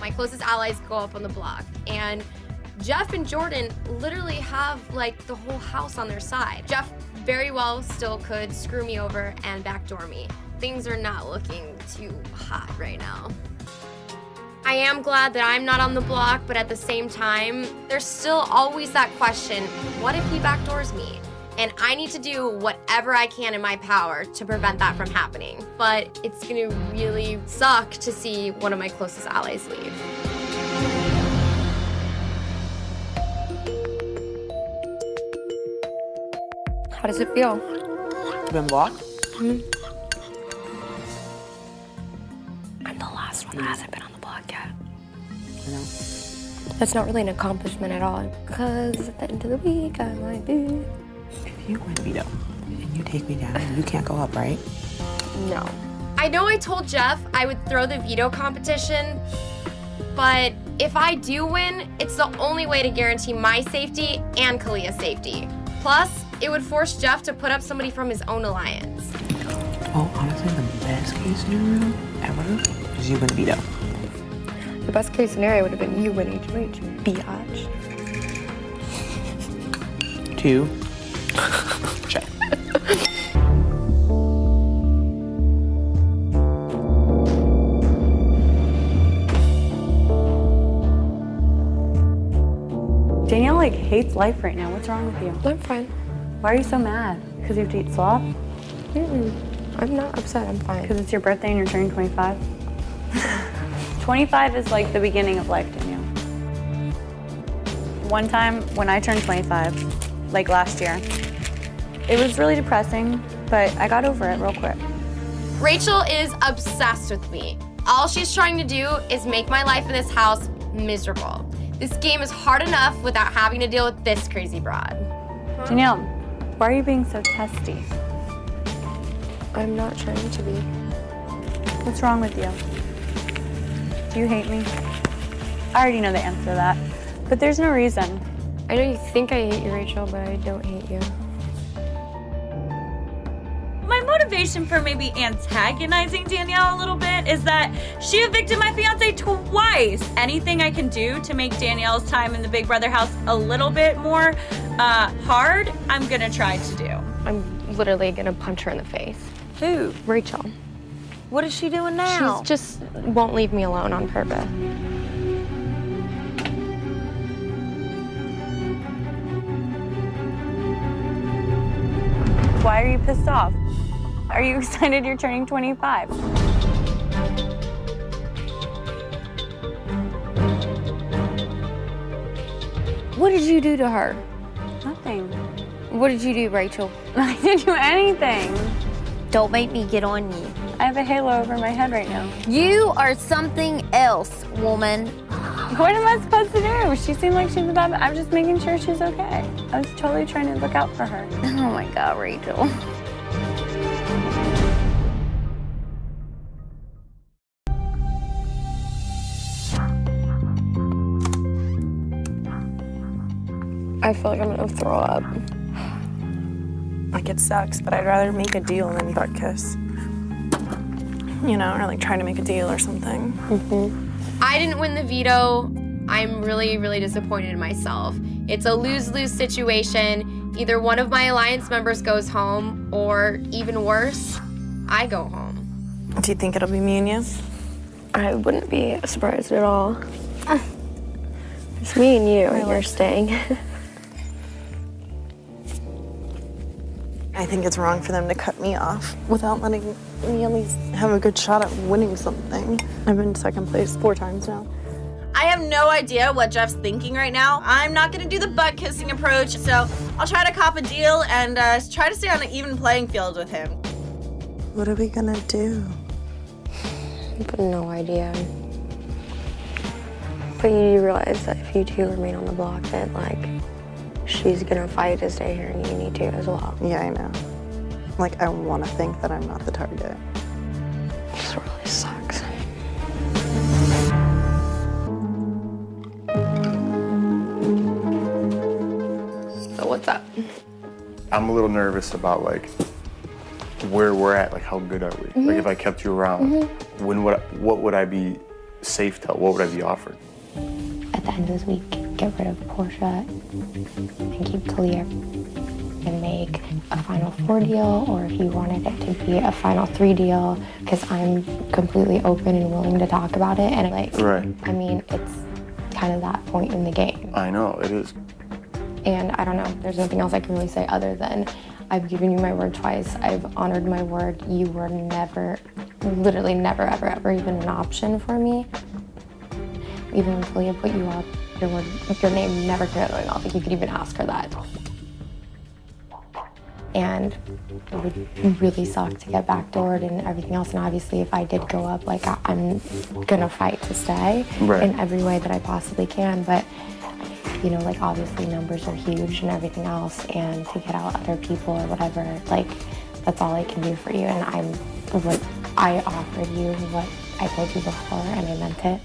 My closest allies go up on the block, and Jeff and Jordan literally have like the whole house on their side. Jeff very well still could screw me over and backdoor me. Things are not looking too hot right now. I am glad that I'm not on the block, but at the same time, there's still always that question, what if he backdoors me? And I need to do whatever I can in my power to prevent that from happening. But it's gonna really suck to see one of my closest allies leave. How does it feel? Been blocked? I'm the last one that hasn't been on the block yet. I know. That's not really an accomplishment at all, because at the end of the week, I might be. If you win veto and you take me down, you can't go up, right? No. I know I told Jeff I would throw the veto competition, but if I do win, it's the only way to guarantee my safety and Kalia's safety. Plus, it would force Jeff to put up somebody from his own alliance. Well, honestly, the best case scenario ever is you win veto. The best case scenario would have been you winning HOH, biatch. 2. Check. Danielle like hates life right now. What's wrong with you? I'm fine. Why are you so mad? Because you have to eat slop? I'm not upset, I'm fine. Because it's your birthday and you're turning 25? 25 is like the beginning of life, Danielle. One time when I turned 25, like last year, it was really depressing, but I got over it real quick. Rachel is obsessed with me. All she's trying to do is make my life in this house miserable. This game is hard enough without having to deal with this crazy broad. Danielle, why are you being so testy? I'm not trying to be. What's wrong with you? Do you hate me? I already know the answer to that, but there's no reason. I know you think I hate you, Rachel, but I don't hate you. My motivation for maybe antagonizing Danielle a little bit is that she evicted my fiance twice. Anything I can do to make Danielle's time in the Big Brother house a little bit more hard, I'm gonna try to do. I'm literally gonna punch her in the face. Who? Rachel. What is she doing now? She's just won't leave me alone on purpose. Why are you pissed off? Are you excited you're turning 25? What did you do to her? Nothing. What did you do, Rachel? I didn't do anything. Don't make me get on you. I have a halo over my head right now. You are something else, woman. What am I supposed to do? She seemed like she's about, I'm just making sure she's okay. I was totally trying to look out for her. Oh my God, Rachel. I feel like I'm gonna throw up. Like, it sucks, but I'd rather make a deal than butt kiss. You know, or like try to make a deal or something. I didn't win the veto. I'm really, really disappointed in myself. It's a lose-lose situation. Either one of my alliance members goes home, or even worse, I go home. Do you think it'll be me and you? I wouldn't be surprised at all. It's me and you, and you're staying. I think it's wrong for them to cut me off without letting me at least have a good shot at winning something. I've been second place 4 times now. I have no idea what Jeff's thinking right now. I'm not gonna do the butt kissing approach, so I'll try to cop a deal and try to stay on an even playing field with him. What are we gonna do? I have no idea. But you do realize that if you two remain on the block, that like she's gonna fight to stay here, and you need to as well. Yeah, I know. Like, I want to think that I'm not the target. This really sucks. So what's up? I'm a little nervous about like where we're at, like how good are we? Like if I kept you around, what would I be safe to? What would I be offered? At the end of this week, get rid of Portia and keep Kalia and make a Final 4 deal, or if you wanted it to be a Final 3 deal, because I'm completely open and willing to talk about it. And like, I mean, it's kind of that point in the game. I know, it is. And I don't know, there's nothing else I can really say other than I've given you my word twice. I've honored my word. You were never, literally never, ever, ever even an option for me. Even when Kalia put you up, your name never came out of my mouth. Like, you could even ask her that. And it would really suck to get backdoored and everything else. And obviously, if I did go up, like, I'm gonna fight to stay in every way that I possibly can. But, you know, like, obviously numbers are huge and everything else. And to get out other people or whatever, like, that's all I can do for you. And I'm, like, I offered you what I told you before, and I meant it.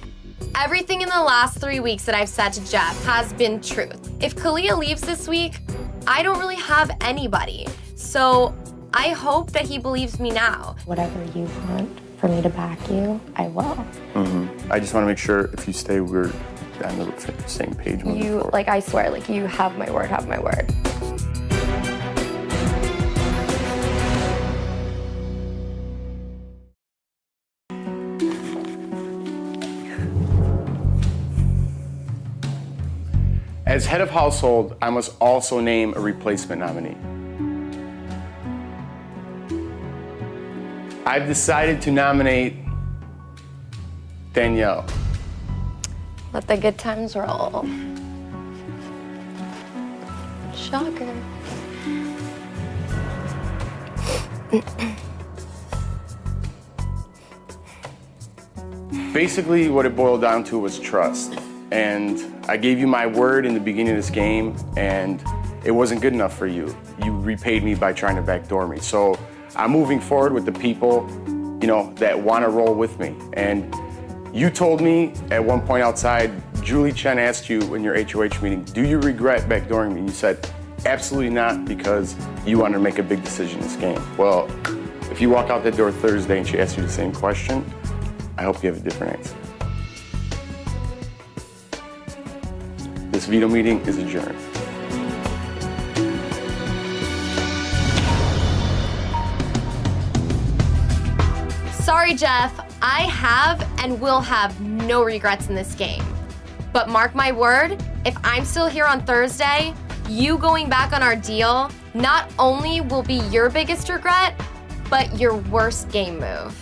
Everything in the last 3 weeks that I've said to Jeff has been truth. If Kalia leaves this week, I don't really have anybody. So I hope that he believes me now. Whatever you want for me to back you, I will. I just want to make sure if you stay, we're on the same page moving forward. Like, I swear, like, you have my word, have my word. As head of household, I must also name a replacement nominee. I've decided to nominate Danielle. Let the good times roll. Shocker. Basically, what it boiled down to was trust. And I gave you my word in the beginning of this game, and it wasn't good enough for you. You repaid me by trying to backdoor me. So I'm moving forward with the people, you know, that want to roll with me. And you told me at one point outside, Julie Chen asked you in your HOH meeting, do you regret backdooring me? You said, absolutely not, because you wanted to make a big decision in this game. Well, if you walk out that door Thursday and she asks you the same question, I hope you have a different answer. This veto meeting is adjourned. Sorry, Jeff, I have and will have no regrets in this game. But mark my word, if I'm still here on Thursday, you going back on our deal not only will be your biggest regret, but your worst game move.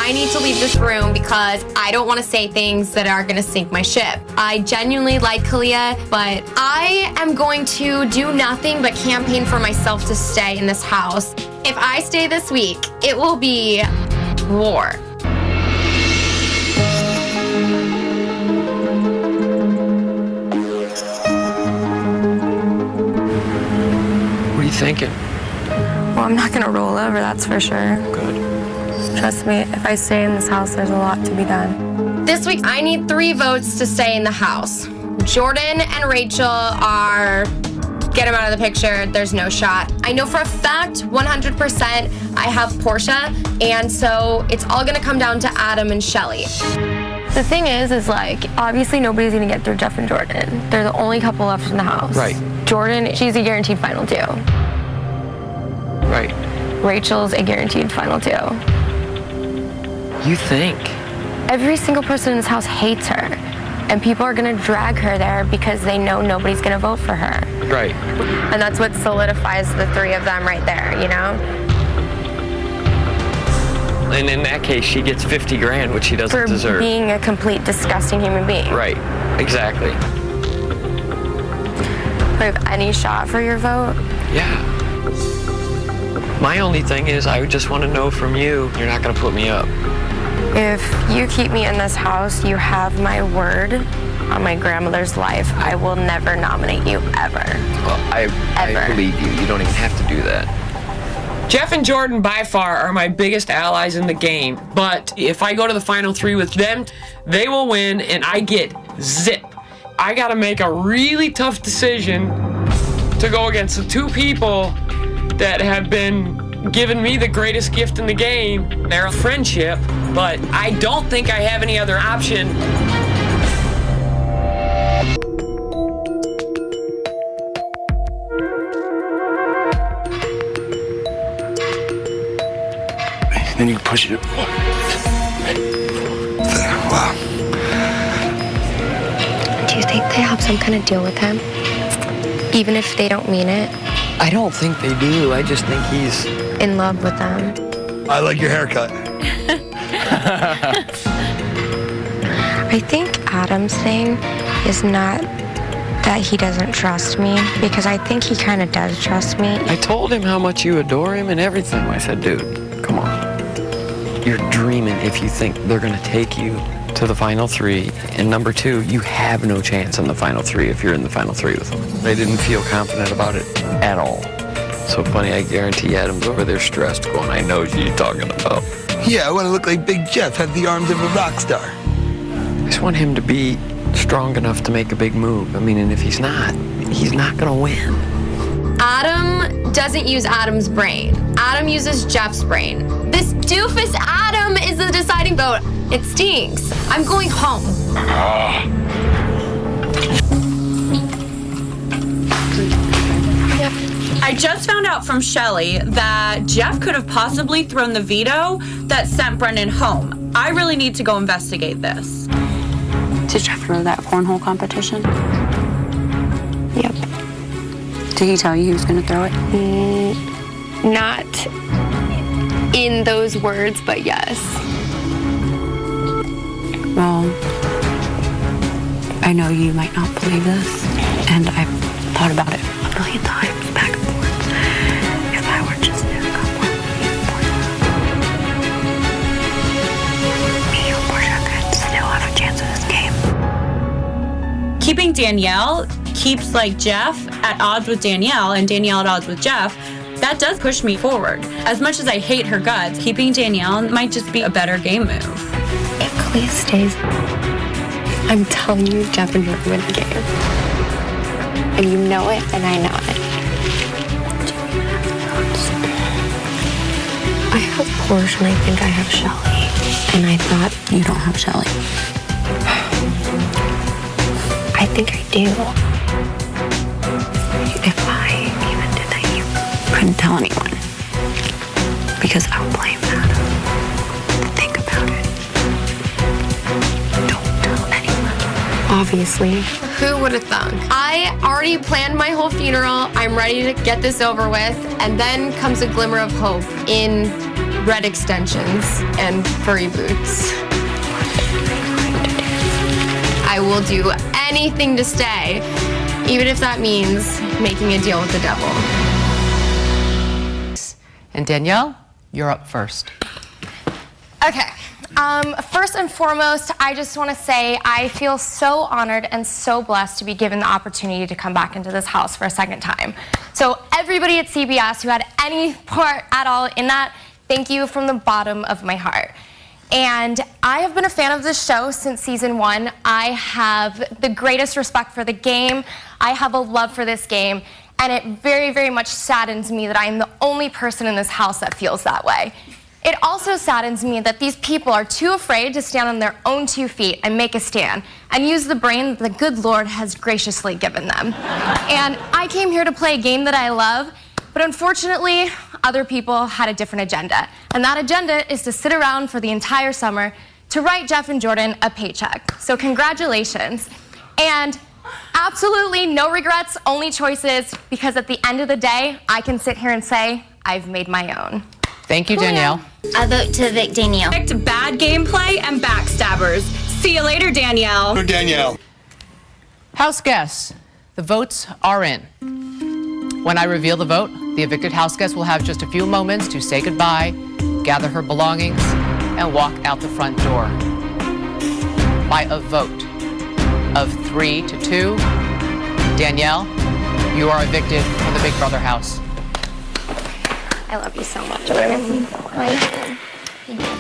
I need to leave this room because I don't want to say things that are going to sink my ship. I genuinely like Kalia, but I am going to do nothing but campaign for myself to stay in this house. If I stay this week, it will be war. What are you thinking? Well, I'm not gonna roll over, that's for sure. Good. Trust me, if I stay in this house, there's a lot to be done. This week, I need 3 votes to stay in the house. Jordan and Rachel are, get them out of the picture, there's no shot. I know for a fact, 100%, I have Portia, and so it's all gonna come down to Adam and Shelly. The thing is like, obviously nobody's gonna get through Jeff and Jordan. They're the only couple left in the house. Right. Jordan, she's a guaranteed final 2. Right. Rachel's a guaranteed final 2. You think? Every single person in this house hates her, and people are gonna drag her there because they know nobody's gonna vote for her. Right. And that's what solidifies the 3 of them right there, you know? And in that case, she gets 50 grand, which she doesn't deserve. For being a complete disgusting human being. Right, exactly. Do I have any shot for your vote? Yeah. My only thing is, I would just want to know from you, you're not going to put me up. If you keep me in this house, you have my word on my grandmother's life. I will never nominate you, ever. Well, I believe you. You don't even have to do that. Jeff and Jordan by far are my biggest allies in the game, but if I go to the final 3 with them, they will win and I get zip. I gotta make a really tough decision to go against the 2 people that have been giving me the greatest gift in the game, their friendship, but I don't think I have any other option. Then you can push it. Wow. Do you think they have some kind of deal with him? Even if they don't mean it? I don't think they do. I just think he's in love with them. I like your haircut. I think Adam's thing is not that he doesn't trust me, because I think he kind of does trust me. I told him how much you adore him and everything. I said, dude, come on. You're dreaming if you think they're going to take you to the final 3. And number 2, you have no chance in the final 3 if you're in the final 3 with them. They didn't feel confident about it at all. So funny, I guarantee Adam's over there stressed going, I know what you're talking about. Yeah, I want to look like Big Jeff, have the arms of a rock star. I just want him to be strong enough to make a big move. I mean, and if he's not gonna win. Adam doesn't use Adam's brain. Adam uses Jeff's brain. This doofus Adam is the deciding vote. It stinks. I'm going home. I just found out from Shelly that Jeff could have possibly thrown the veto that sent Brendon home. I really need to go investigate this. Did Jeff throw that cornhole competition? Yep. Did he tell you he was going to throw it? Not in those words, but yes. Well, I know you might not believe this, and I've thought about it a million times, back and forth. If I were just to come with me or Portia could still have a chance of this game. Keeping Danielle keeps like Jeff at odds with Danielle and Danielle at odds with Jeff. That does push me forward. As much as I hate her guts, keeping Danielle might just be a better game move. If Clea stays, I'm telling you, Jeff and Jordan win the game. And you know it, and I know it. I have Porsche, and I think I have Shelly. And I thought you don't have Shelly. I think I do. If I even did that, you couldn't tell anyone. Because I would blame Adam. Think about it. Don't tell anyone. Obviously. Who would have thunk? I already planned my whole funeral. I'm ready to get this over with. And then comes a glimmer of hope in red extensions and furry boots. I will do anything to stay, even if that means making a deal with the devil. And Danielle, you're up first. Okay. First and foremost, I just want to say I feel so honored and so blessed to be given the opportunity to come back into this house for a second time. So everybody at CBS who had any part at all in that, thank you from the bottom of my heart. And I have been a fan of this show since season 1. I have the greatest respect for the game. I have a love for this game. And it very, very much saddens me that I am the only person in this house that feels that way. It also saddens me that these people are too afraid to stand on their own 2 feet and make a stand and use the brain that the good Lord has graciously given them. And I came here to play a game that I love, but unfortunately, other people had a different agenda. And that agenda is to sit around for the entire summer to write Jeff and Jordan a paycheck. So congratulations. And absolutely no regrets, only choices, because at the end of the day, I can sit here and say, I've made my own. Thank you, Danielle. I vote to evict Danielle. Evict bad gameplay and backstabbers. See you later, Danielle. Danielle. House guests, the votes are in. When I reveal the vote, the evicted house guest will have just a few moments to say goodbye, gather her belongings, and walk out the front door. By a vote of 3-2, Danielle, you are evicted from the Big Brother house. I love you so much.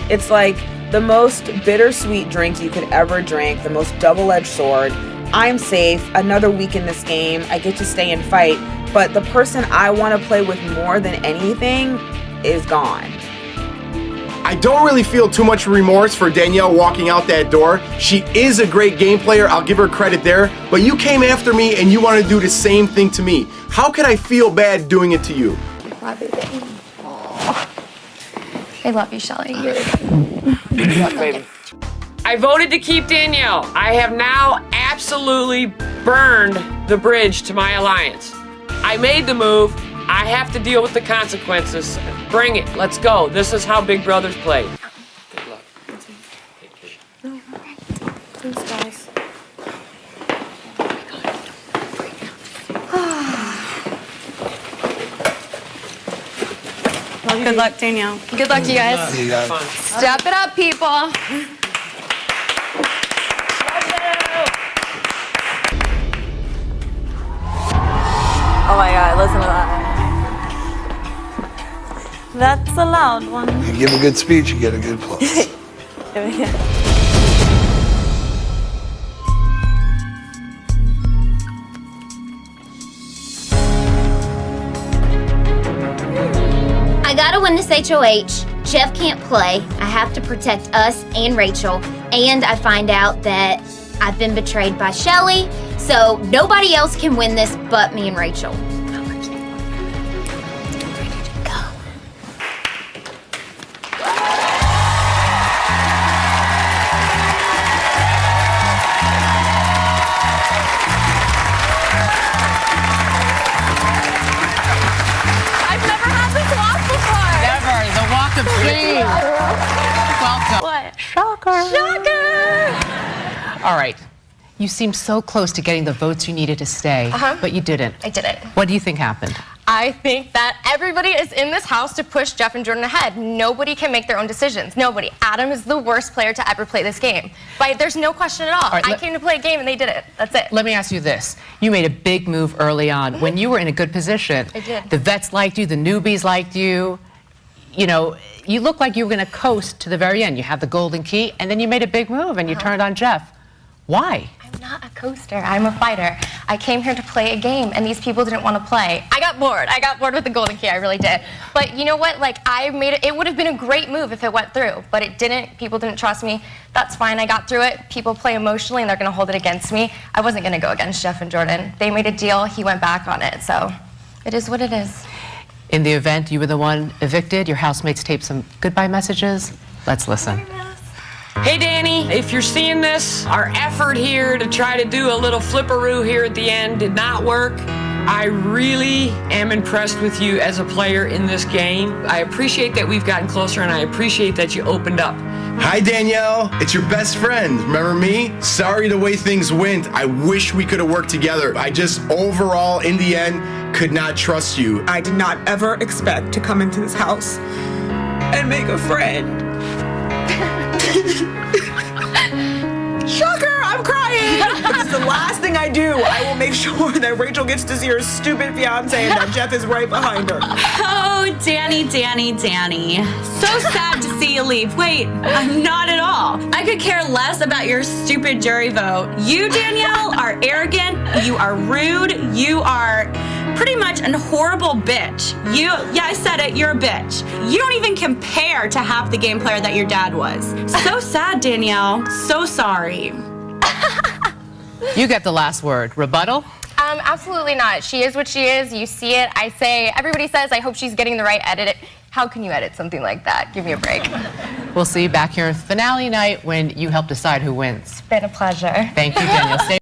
It's like the most bittersweet drink you could ever drink, the most double-edged sword. I'm safe, another week in this game, I get to stay and fight, but the person I want to play with more than anything is gone. I don't really feel too much remorse for Danielle walking out that door. She is a great game player, I'll give her credit there, but you came after me and you want to do the same thing to me. How could I feel bad doing it to you? Love you, baby. I love you, Shelly. Baby. I voted to keep Danielle. I have now absolutely burned the bridge to my alliance. I made the move. I have to deal with the consequences. Bring it. Let's go. This is how Big Brothers play. Good luck. Thanks, guys. Good luck, Danielle. Good luck, you guys. See you guys. Step it up, people. Oh my God, listen to that. That's a loud one. You give a good speech, you get a good applause. I gotta win this HOH. Jeff can't play. I have to protect us and Rachel. And I find out that I've been betrayed by Shelly, so nobody else can win this but me and Rachel. Of shame. Welcome. What? Shocker. Shocker. All right. You seemed so close to getting the votes you needed to stay, but you didn't. I didn't. What do you think happened? I think that everybody is in this house to push Jeff and Jordan ahead. Nobody can make their own decisions. Nobody. Adam is the worst player to ever play this game. But there's no question at all. I came to play a game and they did it. That's it. Let me ask you this. You made a big move early on. When you were in a good position, I did. The vets liked you, the newbies liked you. You know, you looked like you were going to coast to the very end. You had the golden key, and then you made a big move, and you turned on Jeff. Why? I'm not a coaster. I'm a fighter. I came here to play a game, and these people didn't want to play. I got bored. I got bored with the golden key. I really did. But you know what? Like, I made it. It would have been a great move if it went through, but it didn't. People didn't trust me. That's fine. I got through it. People play emotionally, and they're going to hold it against me. I wasn't going to go against Jeff and Jordan. They made a deal. He went back on it. So it is what it is. In the event you were the one evicted, your housemates taped some goodbye messages. Let's listen. Hey, Danny, if you're seeing this, our effort here to try to do a little flipperoo here at the end did not work. I really am impressed with you as a player in this game. I appreciate that we've gotten closer, and I appreciate that you opened up. Hi, Danielle. It's your best friend. Remember me? Sorry the way things went. I wish we could have worked together. I just, overall, in the end, could not trust you. I did not ever expect to come into this house and make a friend. Shocker, I'm crying. This is the last thing I do. I will make sure that Rachel gets to see her stupid fiance and that Jeff is right behind her. Oh, Danny. So sad to see you leave. Wait, not at all. I could care less about your stupid jury vote. You, Danielle, are arrogant. You are rude. You are pretty much a horrible bitch. Yeah, I said it, you're a bitch. You don't even compare to half the game player that your dad was. So sad, Danielle. So sorry. You get the last word. Rebuttal? Absolutely not. She is what she is. You see it. I say, everybody says, I hope she's getting the right edit. How can you edit something like that? Give me a break. We'll see you back here finale night when you help decide who wins. It's been a pleasure. Thank you, Danielle. Stay